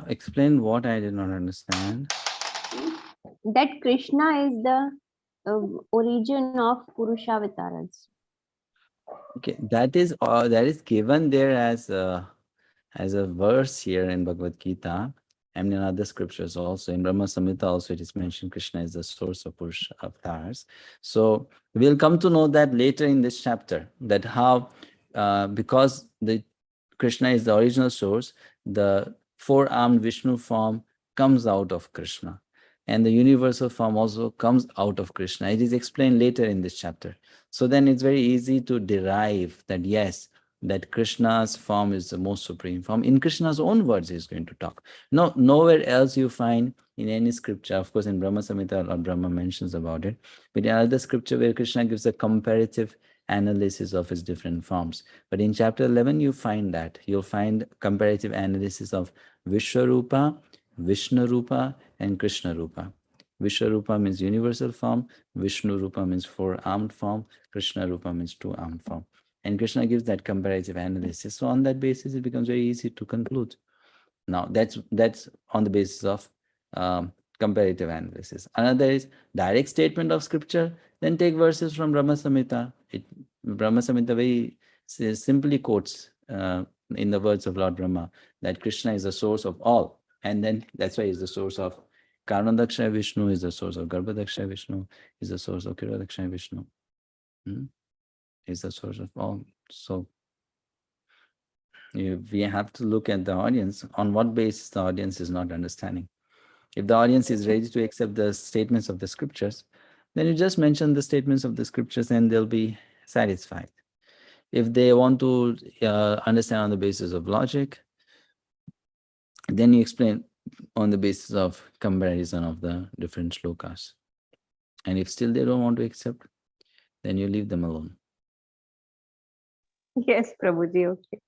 S1: Explain what I did not understand.
S2: That Krishna is the origin of Purushavatarans.
S1: Okay, that is given there as a verse here in Bhagavad-gita and in other scriptures also. In Brahma Samhita also it is mentioned Krishna is the source of Purusha avatars. So we'll come to know that later in this chapter, that how because the Krishna is the original source, the four-armed Vishnu form comes out of Krishna. And the universal form also comes out of Krishna. It is explained later in this chapter. So then it's very easy to derive that, yes, that Krishna's form is the most supreme form. In Krishna's own words, he's going to talk. No, nowhere else you find in any scripture. Of course, in Brahma Samhita, Lord Brahma mentions about it. But in other scripture where Krishna gives a comparative analysis of his different forms. But in chapter 11, you find that. You'll find comparative analysis of Vishwarupa, Vishnu-rupa, and Krishna-rupa. Vishwarupa means universal form, Vishnu-rupa means four-armed form, Krishna-rupa means two-armed form. And Krishna gives that comparative analysis. So on that basis, it becomes very easy to conclude. Now, that's on the basis of comparative analysis. Another is direct statement of scripture. Then take verses from Brahma Samhita. Brahma Samhita very simply quotes in the words of Lord Brahma that Krishna is the source of all. And then that's why he's the source of Karanodakshaya Vishnu, is the source of Garbhodakshaya Vishnu, is the source of Kirodakshaya Vishnu. Is the source of all. So we have to look at the audience, on what basis the audience is not understanding. If the audience is ready to accept the statements of the scriptures, then you just mention the statements of the scriptures and they'll be satisfied. If they want to understand on the basis of logic, then you explain on the basis of comparison of the different shlokas. And if still they don't want to accept, then you leave them alone.
S2: Yes, Prabhuji, okay.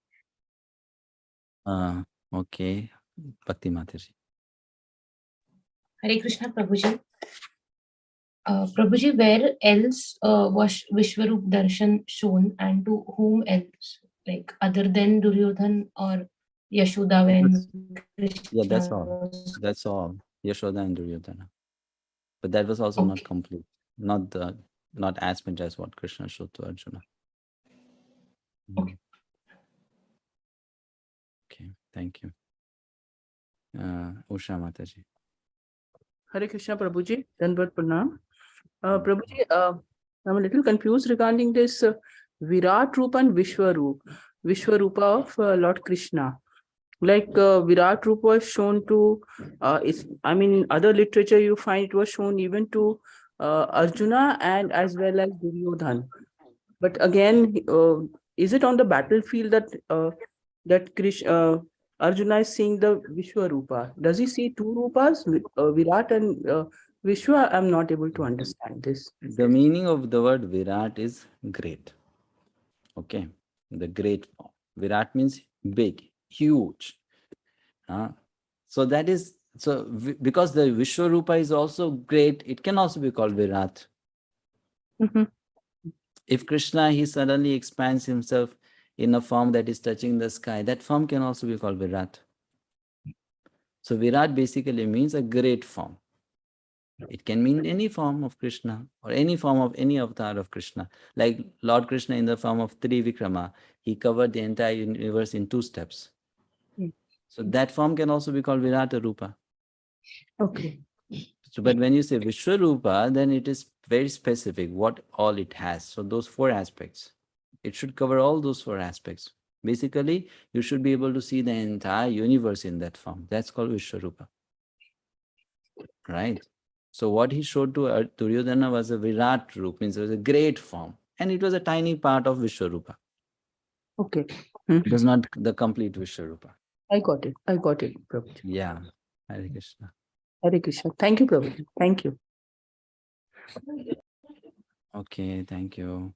S1: Okay, Bhakti Mataji.
S16: Hare Krishna, Prabhuji. Prabhuji, where else was Vishwarup Darshan shown, and to whom else? Like other than Duryodhan or Yashoda when Krishna?
S1: Yeah, that's all. That's all. Yashoda and Duryodhana. But that was also not complete. Not as much as what Krishna showed to Arjuna. Okay, thank you. Usha Mataji.
S17: Hare Krishna, Prabhuji. Dandavat Pranam. Prabhuji, I'm a little confused regarding this Virat Rupa and Vishwarupa of Lord Krishna. Like Virat Rupa was shown to, in other literature you find it was shown even to Arjuna and as well as Duryodhan. But again, is it on the battlefield that Arjuna is seeing the Vishwarupa? Does he see two Rupas, Virat and Vishwa? I'm not able to understand this.
S1: The meaning of the word Virat is great. Okay, the great form. Virat means big, huge. So that is, because the Vishwarupa is also great, it can also be called Virat. If Krishna, he suddenly expands himself in a form that is touching the sky, that form can also be called Virat. So Virat basically means a great form. It can mean any form of Krishna or any form of any avatar of Krishna. Like Lord Krishna in the form of Trivikrama, he covered the entire universe in 2 steps. So that form can also be called Virata Rupa.
S17: Okay.
S1: So, but when you say Vishwarupa, then it is very specific what all it has. So those 4 aspects, it should cover all those 4 aspects. Basically, you should be able to see the entire universe in that form. That's called Vishwarupa. Right? So what he showed to Duryodhana was a Virat Rup, means it was a great form. And it was a tiny part of Vishwarupa.
S17: Okay.
S1: It was not the complete Vishwarupa.
S17: I got it, Prabhuji.
S1: Yeah. Hare Krishna.
S17: Hare Krishna. Thank you, Prabhuji. Thank you.
S1: Okay, thank you.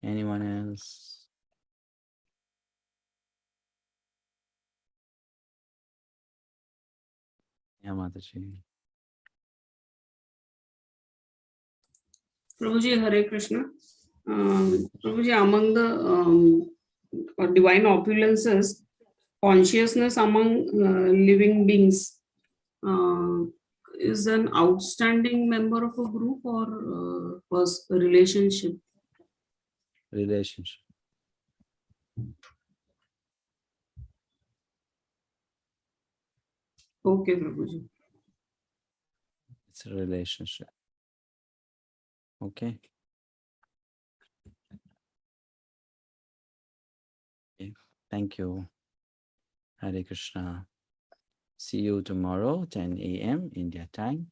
S1: Anyone else? Yeah, Mataji.
S12: Prabhuji, Hare Krishna. Prabhuji, among the divine opulences, consciousness among living beings is an outstanding member of a group or was a relationship?
S1: Relationship.
S12: Okay, Prabhuji.
S1: It's a relationship. Okay. Okay. Thank you. Hare Krishna. See you tomorrow, 10 a.m. India time.